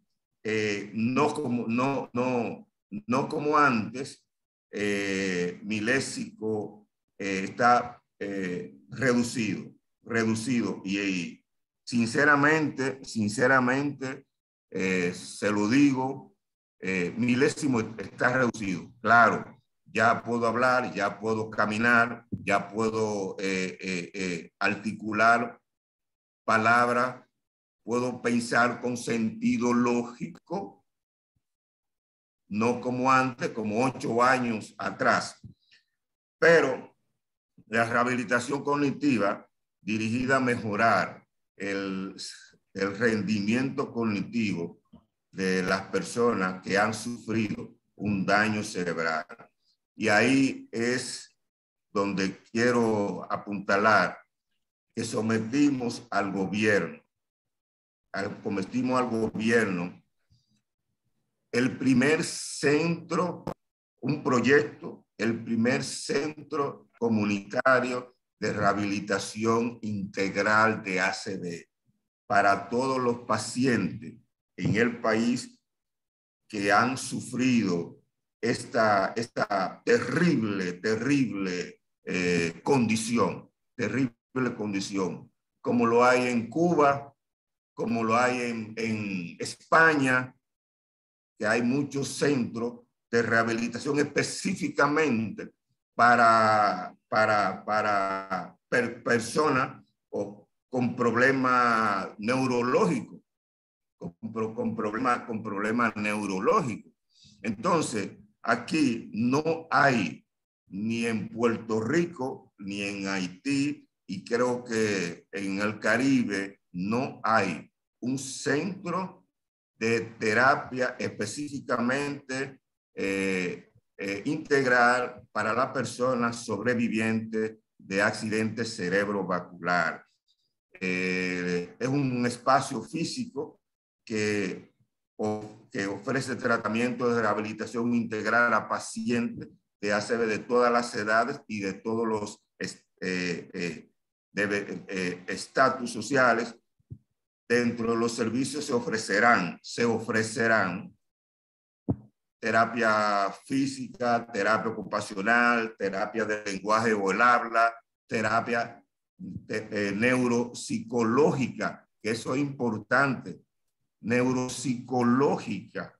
no como antes. Mi léxico está reducido y sinceramente se lo digo, mi léxico está reducido. Claro, ya puedo hablar, ya puedo caminar, ya puedo articular palabras, puedo pensar con sentido lógico, no como antes, como 8 años atrás. Pero la rehabilitación cognitiva dirigida a mejorar el rendimiento cognitivo de las personas que han sufrido un daño cerebral. Y ahí es donde quiero apuntalar que sometimos al gobierno el primer centro, un proyecto, el primer centro comunitario de rehabilitación integral de ACV para todos los pacientes en el país que han sufrido esta terrible condición, como lo hay en Cuba, como lo hay en España, que hay muchos centros de rehabilitación específicamente para personas con problemas neurológicos, con problemas neurológicos. Entonces, aquí no hay, ni en Puerto Rico, ni en Haití, y creo que en el Caribe no hay un centro de terapia específicamente integral para las personas sobrevivientes de accidente cerebrovascular. Es un espacio físico que ofrece tratamiento de rehabilitación integral a pacientes de ACV de todas las edades y de todos los estatus sociales. Dentro de los servicios se ofrecerán terapia física, terapia ocupacional, terapia de lenguaje o el habla, terapia neuropsicológica, que eso es importante, neuropsicológica.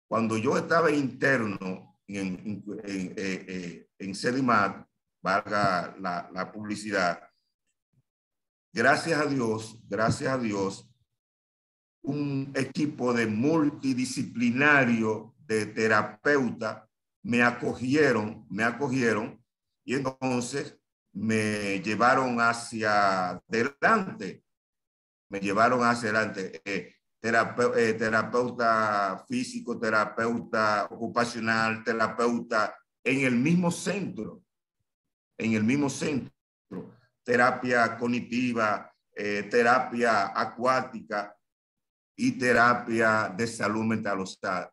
Cuando yo estaba interno en CEDIMAT, valga la publicidad, gracias a Dios, un equipo de multidisciplinario de terapeutas me acogieron y entonces me llevaron hacia adelante. Terapeuta físico, terapeuta ocupacional, terapeuta en el mismo centro. Terapia cognitiva, terapia acuática y terapia de salud mental, o sea,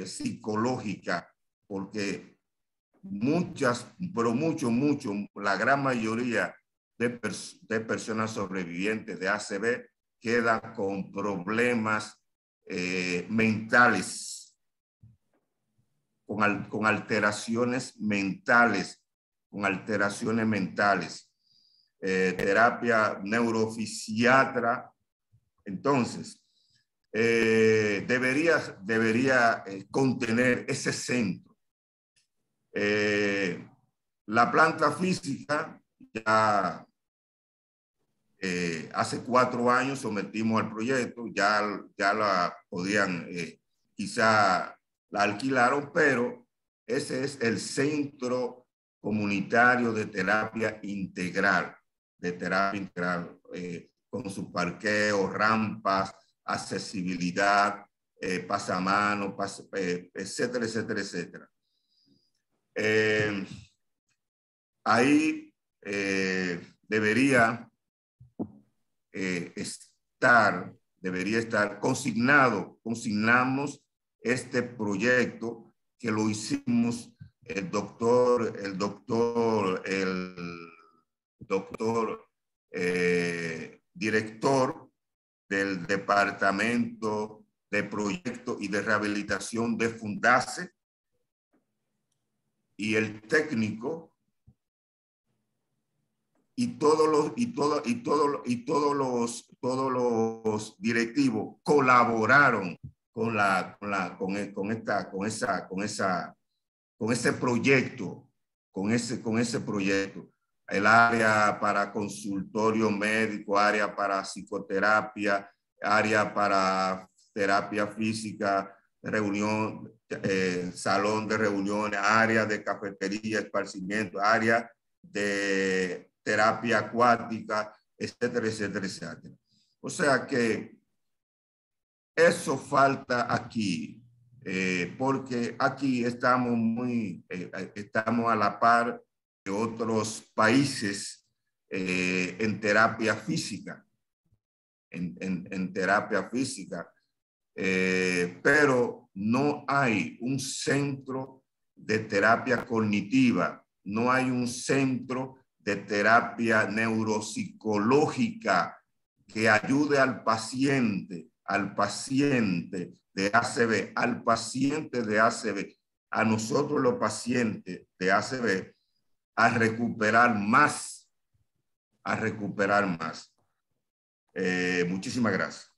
psicológica, porque la gran mayoría de personas sobrevivientes de ACV quedan con problemas mentales, con alteraciones mentales, terapia neurofisiatra. Entonces, debería contener ese centro. La planta física ya hace 4 años sometimos al proyecto, ya la podían, quizá la alquilaron, pero ese es el Centro Comunitario de Terapia Integral, con su parqueo, rampas, accesibilidad, pasamano, etcétera, etcétera, etcétera. Ahí debería estar consignamos este proyecto que lo hicimos el doctor director del Departamento de Proyecto y de Rehabilitación de Fundase y el técnico y todos los directivos colaboraron con ese proyecto. El área para consultorio médico, área para psicoterapia, área para terapia física, reunión, salón de reuniones, área de cafetería, esparcimiento, área de terapia acuática, etcétera, etcétera, etcétera. O sea que eso falta aquí, porque aquí estamos estamos a la par de otros países en terapia física, pero no hay un centro de terapia cognitiva, no hay un centro de terapia neuropsicológica que ayude al paciente de ACV, a nosotros los pacientes de ACV, a recuperar más. Muchísimas gracias.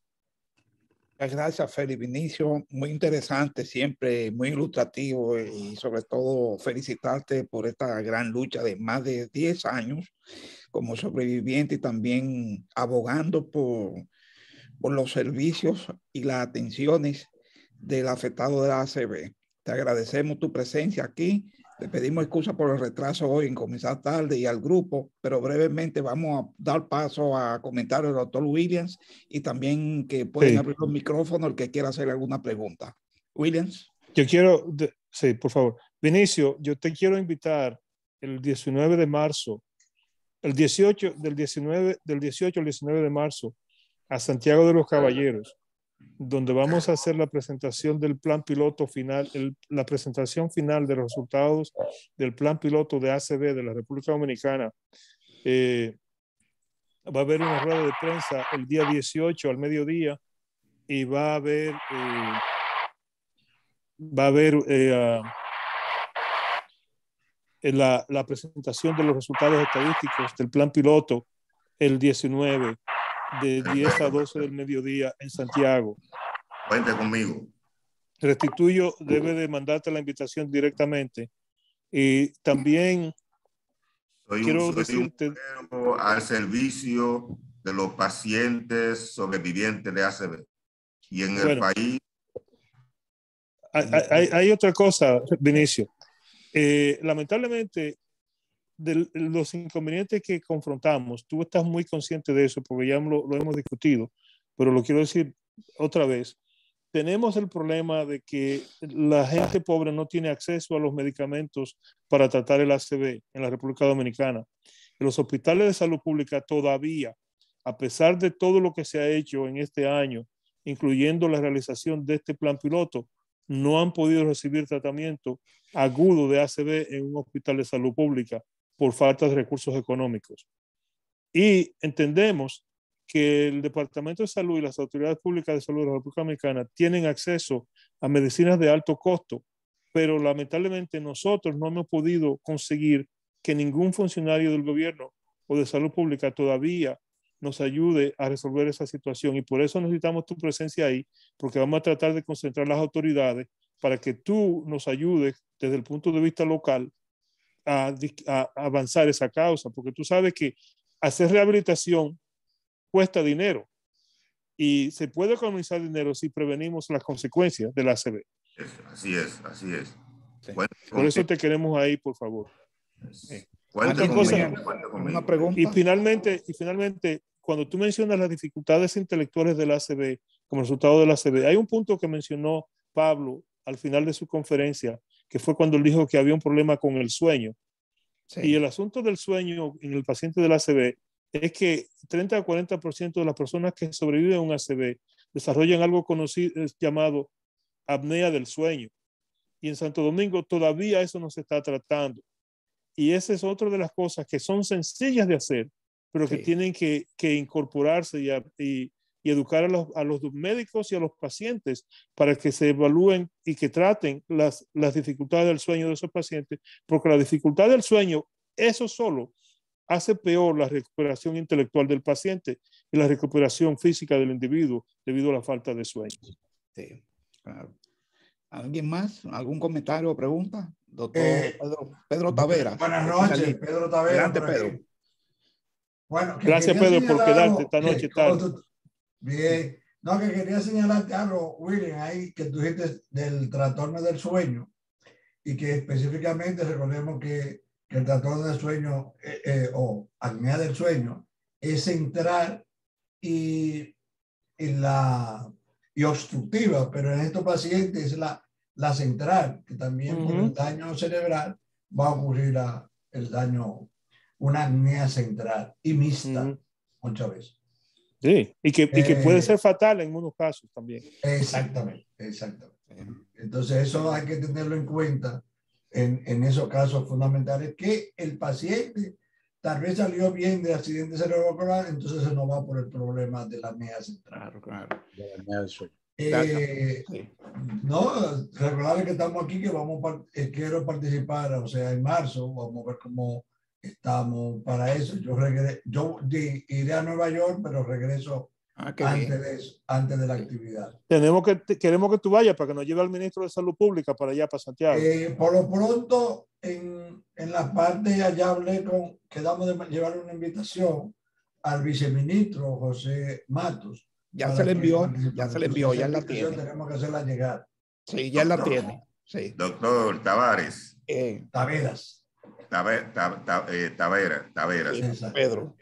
Gracias, Félix Vinicio. Muy interesante, siempre muy ilustrativo y sobre todo felicitarte por esta gran lucha de más de 10 años como sobreviviente y también abogando por los servicios y las atenciones del afectado de la ACV. Te agradecemos tu presencia aquí. Le pedimos excusa por el retraso hoy en comenzar tarde y al grupo, pero brevemente vamos a dar paso a comentarios del doctor Williams y también que pueden abrir los micrófonos el que quiera hacer alguna pregunta. Williams. Sí, por favor. Vinicio, yo te quiero invitar el 19 de marzo, del 18 al 19 de marzo, a Santiago de los Caballeros, donde vamos a hacer la presentación del plan piloto final, la presentación final de los resultados del plan piloto de ACV de la República Dominicana. Va a haber una rueda de prensa el día 18 al mediodía y va a haber la presentación de los resultados estadísticos del plan piloto el 19 de 10 a 12 del mediodía en Santiago. Cuente conmigo. Restituyo debe de mandarte la invitación directamente. Y también quiero decirte al servicio de los pacientes sobrevivientes de ACV. Y en el país. Hay otra cosa, Vinicio. Lamentablemente, de los inconvenientes que confrontamos, tú estás muy consciente de eso porque ya lo hemos discutido, pero lo quiero decir otra vez. Tenemos el problema de que la gente pobre no tiene acceso a los medicamentos para tratar el ACV en la República Dominicana. En los hospitales de salud pública todavía, a pesar de todo lo que se ha hecho en este año, incluyendo la realización de este plan piloto, no han podido recibir tratamiento agudo de ACV en un hospital de salud pública por falta de recursos económicos. Y entendemos que el Departamento de Salud y las autoridades públicas de salud de la República Dominicana tienen acceso a medicinas de alto costo, pero lamentablemente nosotros no hemos podido conseguir que ningún funcionario del gobierno o de salud pública todavía nos ayude a resolver esa situación, y por eso necesitamos tu presencia ahí, porque vamos a tratar de concentrar las autoridades para que tú nos ayudes desde el punto de vista local a avanzar esa causa, porque tú sabes que hacer rehabilitación cuesta dinero y se puede economizar dinero si prevenimos las consecuencias del ACV. Así es, así es. Sí. Por eso te queremos ahí, por favor. Una pregunta. Y finalmente, cuando tú mencionas las dificultades intelectuales del ACV como resultado del ACV, hay un punto que mencionó Pablo al final de su conferencia, que fue cuando él dijo que había un problema con el sueño. Sí. Y el asunto del sueño en el paciente del ACV es que 30 a 40% de las personas que sobreviven a un ACV desarrollan algo conocido llamado apnea del sueño. Y en Santo Domingo todavía eso no se está tratando. Y esa es otra de las cosas que son sencillas de hacer, pero que tienen que incorporarse y educar a los médicos y a los pacientes para que se evalúen y que traten las dificultades del sueño de esos pacientes, porque la dificultad del sueño, eso solo hace peor la recuperación intelectual del paciente y la recuperación física del individuo debido a la falta de sueño. Sí, claro. ¿Alguien más? ¿Algún comentario o pregunta? Doctor Pedro Tavera. Buenas noches, Pedro Tavera. Adelante, Pedro. Bueno, gracias, Pedro, por quedarte esta noche tarde. Bien. No, que quería señalarte algo, William, ahí que tú dijiste del trastorno del sueño y que específicamente recordemos que el trastorno del sueño o apnea del sueño es central y obstructiva, pero en estos pacientes es la central, que también por el daño cerebral va a ocurrir el daño, una apnea central y mixta muchas veces. Sí, y que puede ser fatal en unos casos también. Exactamente. Entonces eso hay que tenerlo en cuenta en esos casos fundamentales, que el paciente tal vez salió bien de accidente cerebrovascular, entonces se nos va por el problema de la apnea central. Claro. No, recordarles que estamos aquí, que quiero participar, o sea, en marzo, vamos a ver cómo estamos para eso. Yo iré a Nueva York, pero regreso antes de la actividad. Queremos que tú vayas para que nos lleve al ministro de Salud Pública para allá, para Santiago. Por lo pronto, en la parte allá quedamos de llevar una invitación al viceministro José Matos. Ya se le envió, ya la tiene. Tenemos que hacerla llegar. Sí, ya la tiene. Sí. Doctor Tavares. Taveras. Taveras. Sí, Pedro.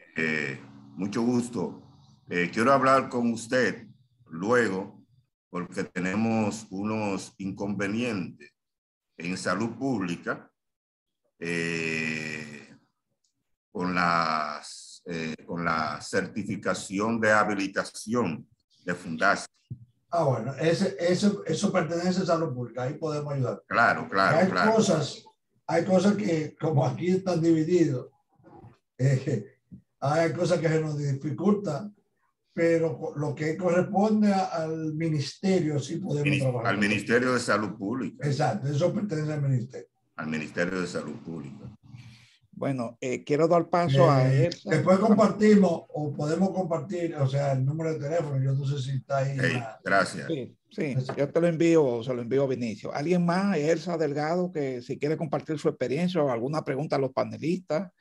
Mucho gusto. Quiero hablar con usted luego porque tenemos unos inconvenientes en salud pública con la certificación de habilitación de Fundasa. Bueno, eso pertenece a salud pública, ahí podemos ayudar. Claro. Hay cosas que, como aquí están divididos, hay cosas que se nos dificultan, pero lo que corresponde al ministerio sí podemos trabajar. Al Ministerio de Salud Pública. Exacto, eso pertenece al ministerio. Al Ministerio de Salud Pública. Bueno, quiero dar paso a Elsa. Después compartimos o podemos compartir, o sea, el número de teléfono. Yo no sé si está ahí. Gracias. Sí, yo te lo envío, se lo envío a Vinicio. ¿Alguien más, Elsa Delgado, que si quiere compartir su experiencia o alguna pregunta a los panelistas?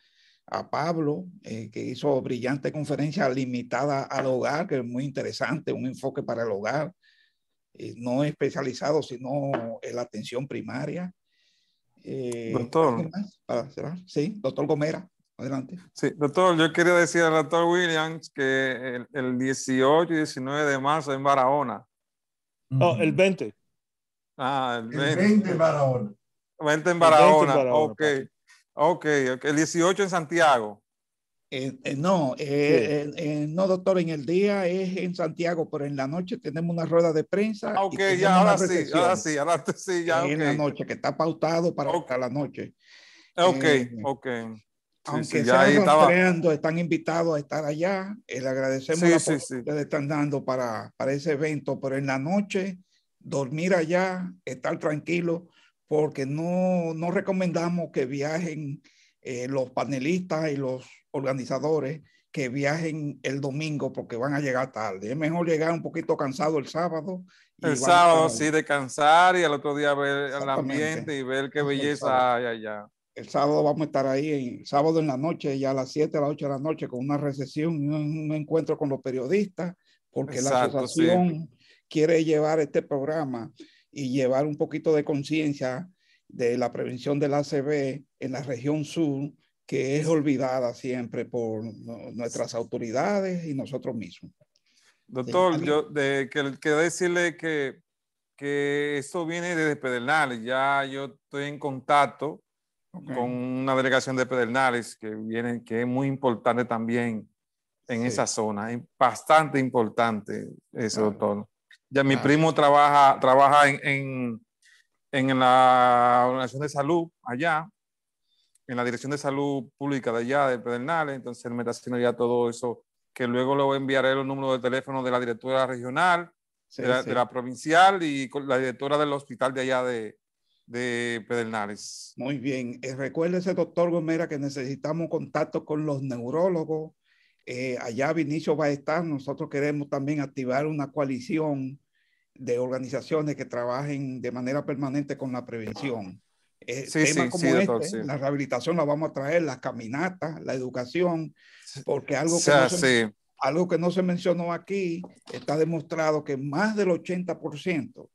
A Pablo, que hizo brillante conferencia limitada al hogar, que es muy interesante, un enfoque para el hogar, no especializado, sino en la atención primaria. Doctor. Sí, doctor Gomera, adelante. Sí, doctor, yo quería decir al doctor Williams que el 18 y 19 de marzo en Barahona. El 20. El 20 en Barahona. 20 en Barahona, ok. El 18 en Santiago. No, doctor, en el día es en Santiago, pero en la noche tenemos una rueda de prensa. Ahora sí, ya. En la noche, que está pautado para la noche. Aunque ya sea rastreando, están invitados a estar allá. Le agradecemos la oportunidad que están dando para ese evento, pero en la noche, dormir allá, estar tranquilo, porque no recomendamos que viajen los panelistas y los organizadores, que viajen el domingo porque van a llegar tarde. Es mejor llegar un poquito cansado el sábado. El sábado, sí, descansar y al otro día ver el ambiente y ver qué belleza hay allá. El sábado vamos a estar ahí, el sábado en la noche, ya a las 7, a las 8 de la noche, con una recepción y un encuentro con los periodistas, porque la asociación quiere llevar este programa y llevar un poquito de conciencia de la prevención del ACV en la región sur, que es olvidada siempre por nuestras autoridades y nosotros mismos. Doctor, yo quiero decirle que esto viene desde Pedernales. Ya yo estoy en contacto con una delegación de Pedernales que es muy importante también en esa zona. Es bastante importante eso, doctor. Ya mi primo trabaja en la Organización de Salud allá, en la Dirección de Salud Pública de allá, de Pedernales. Entonces él me está haciendo ya todo eso, que luego le enviaré los números de teléfono de la directora regional, de la provincial y con la directora del hospital de allá de Pedernales. Muy bien. Recuérdese, doctor Gomera, que necesitamos contacto con los neurólogos. Allá Vinicio va a estar. Nosotros queremos también activar una coalición de organizaciones que trabajen de manera permanente con la prevención. Temas como la rehabilitación la vamos a traer, las caminatas, la educación, porque algo que no se mencionó aquí, está demostrado que más del 80%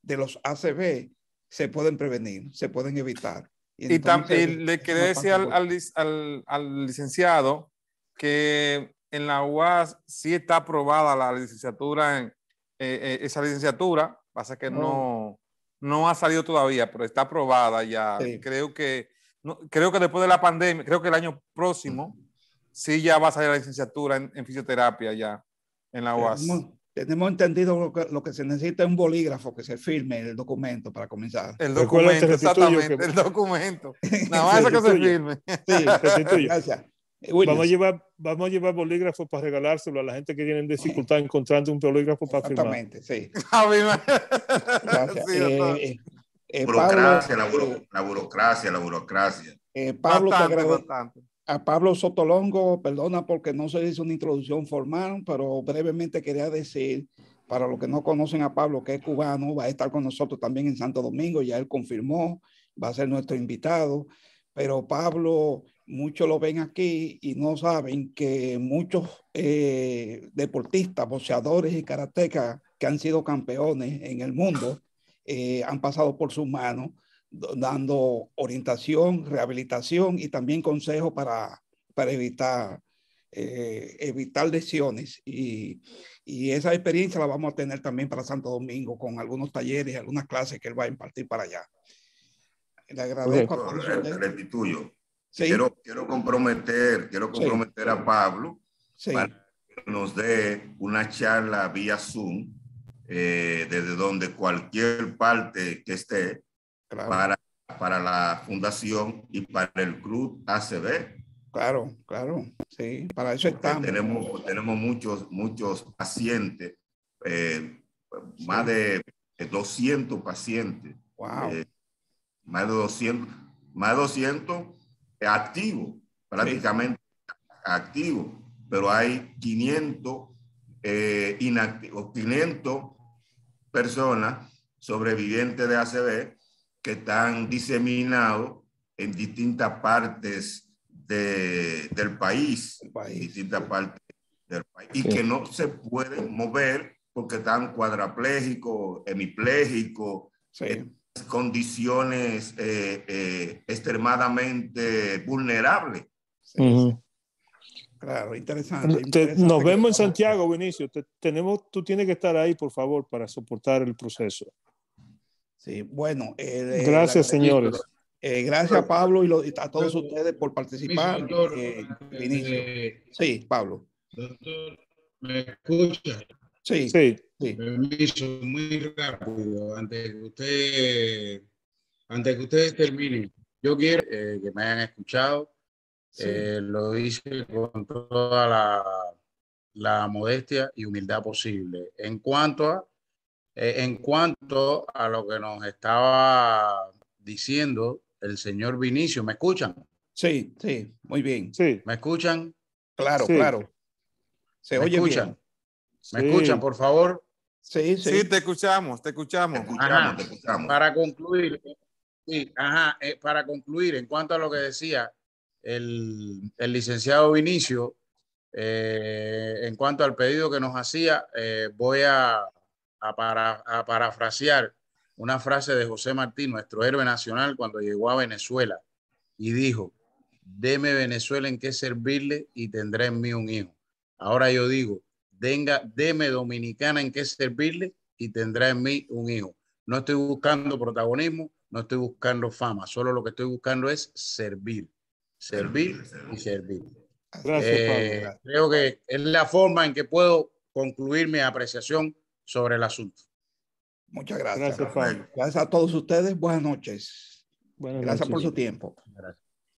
de los ACV se pueden prevenir, se pueden evitar. Y también le quería decir al licenciado que en la UAS sí está aprobada la licenciatura, esa licenciatura, pasa que no ha salido todavía, pero está aprobada ya. Creo que después de la pandemia, creo que el año próximo sí ya va a salir la licenciatura en fisioterapia ya en la UAS. Tenemos entendido lo que se necesita es un bolígrafo que se firme el documento para comenzar. El documento, exactamente, el documento. Nada más eso que se firme. Sí, gracias. Vamos a llevar bolígrafos para regalárselo a la gente que tiene dificultad encontrando un bolígrafo para firmar. Exactamente, sí. Gracias. Burocracia, la burocracia. Pablo, a Pablo Sotolongo, perdona porque no se hizo una introducción formal, pero brevemente quería decir, para los que no conocen a Pablo, que es cubano, va a estar con nosotros también en Santo Domingo, ya él confirmó, va a ser nuestro invitado, pero Pablo, muchos lo ven aquí y no saben que muchos deportistas, boxeadores y karatecas que han sido campeones en el mundo han pasado por sus manos, dando orientación, rehabilitación y también consejos para evitar lesiones. Y esa experiencia la vamos a tener también para Santo Domingo con algunos talleres, algunas clases que él va a impartir para allá. Le agradezco a todos ustedes. ustedes. Restituyo. Sí. Quiero comprometer a Pablo para que nos dé una charla vía Zoom desde donde cualquier parte que esté para la fundación y para el club ACB. Claro, sí, para eso estamos. Tenemos muchos pacientes, más de 200 pacientes. Wow. Más de 200 activos, prácticamente activos, pero hay 500 inactivos, 500 personas sobrevivientes de ACV que están diseminados en distintas partes del país, distintas partes del país, y que no se pueden mover porque están cuadraplégicos, hemipléjicos, condiciones extremadamente vulnerables. Claro, interesante. Nos vemos en Santiago, Vinicio. Tú tienes que estar ahí, por favor, para soportar el proceso. Sí, bueno. Gracias, señores. Gracias, Pablo, y a todos ustedes por participar. Vinicio. Sí, Pablo. Doctor, ¿me escucha? Sí. Permiso, muy rápido, antes que ustedes terminen. Yo quiero que me hayan escuchado. Lo hice con toda la modestia y humildad posible. En cuanto a lo que nos estaba diciendo el señor Vinicio, ¿me escuchan? Sí, muy bien. Sí. ¿Me escuchan? Claro. Se oye bien. ¿Me escuchan, por favor? Sí, te escuchamos. Para concluir, para concluir, en cuanto a lo que decía el licenciado Vinicio, en cuanto al pedido que nos hacía, voy a parafrasear una frase de José Martí, nuestro héroe nacional, cuando llegó a Venezuela y dijo: deme Venezuela en qué servirle y tendré en mí un hijo. Ahora yo digo: deme Dominicana en qué servirle y tendrá en mí un hijo. No estoy buscando protagonismo, no estoy buscando fama, solo lo que estoy buscando es servir. Gracias, Pablo. Creo que es la forma en que puedo concluir mi apreciación sobre el asunto. Muchas gracias. Gracias, Pablo. Gracias a todos ustedes. Buenas noches. Buenas Gracias noches. por su tiempo. Gracias.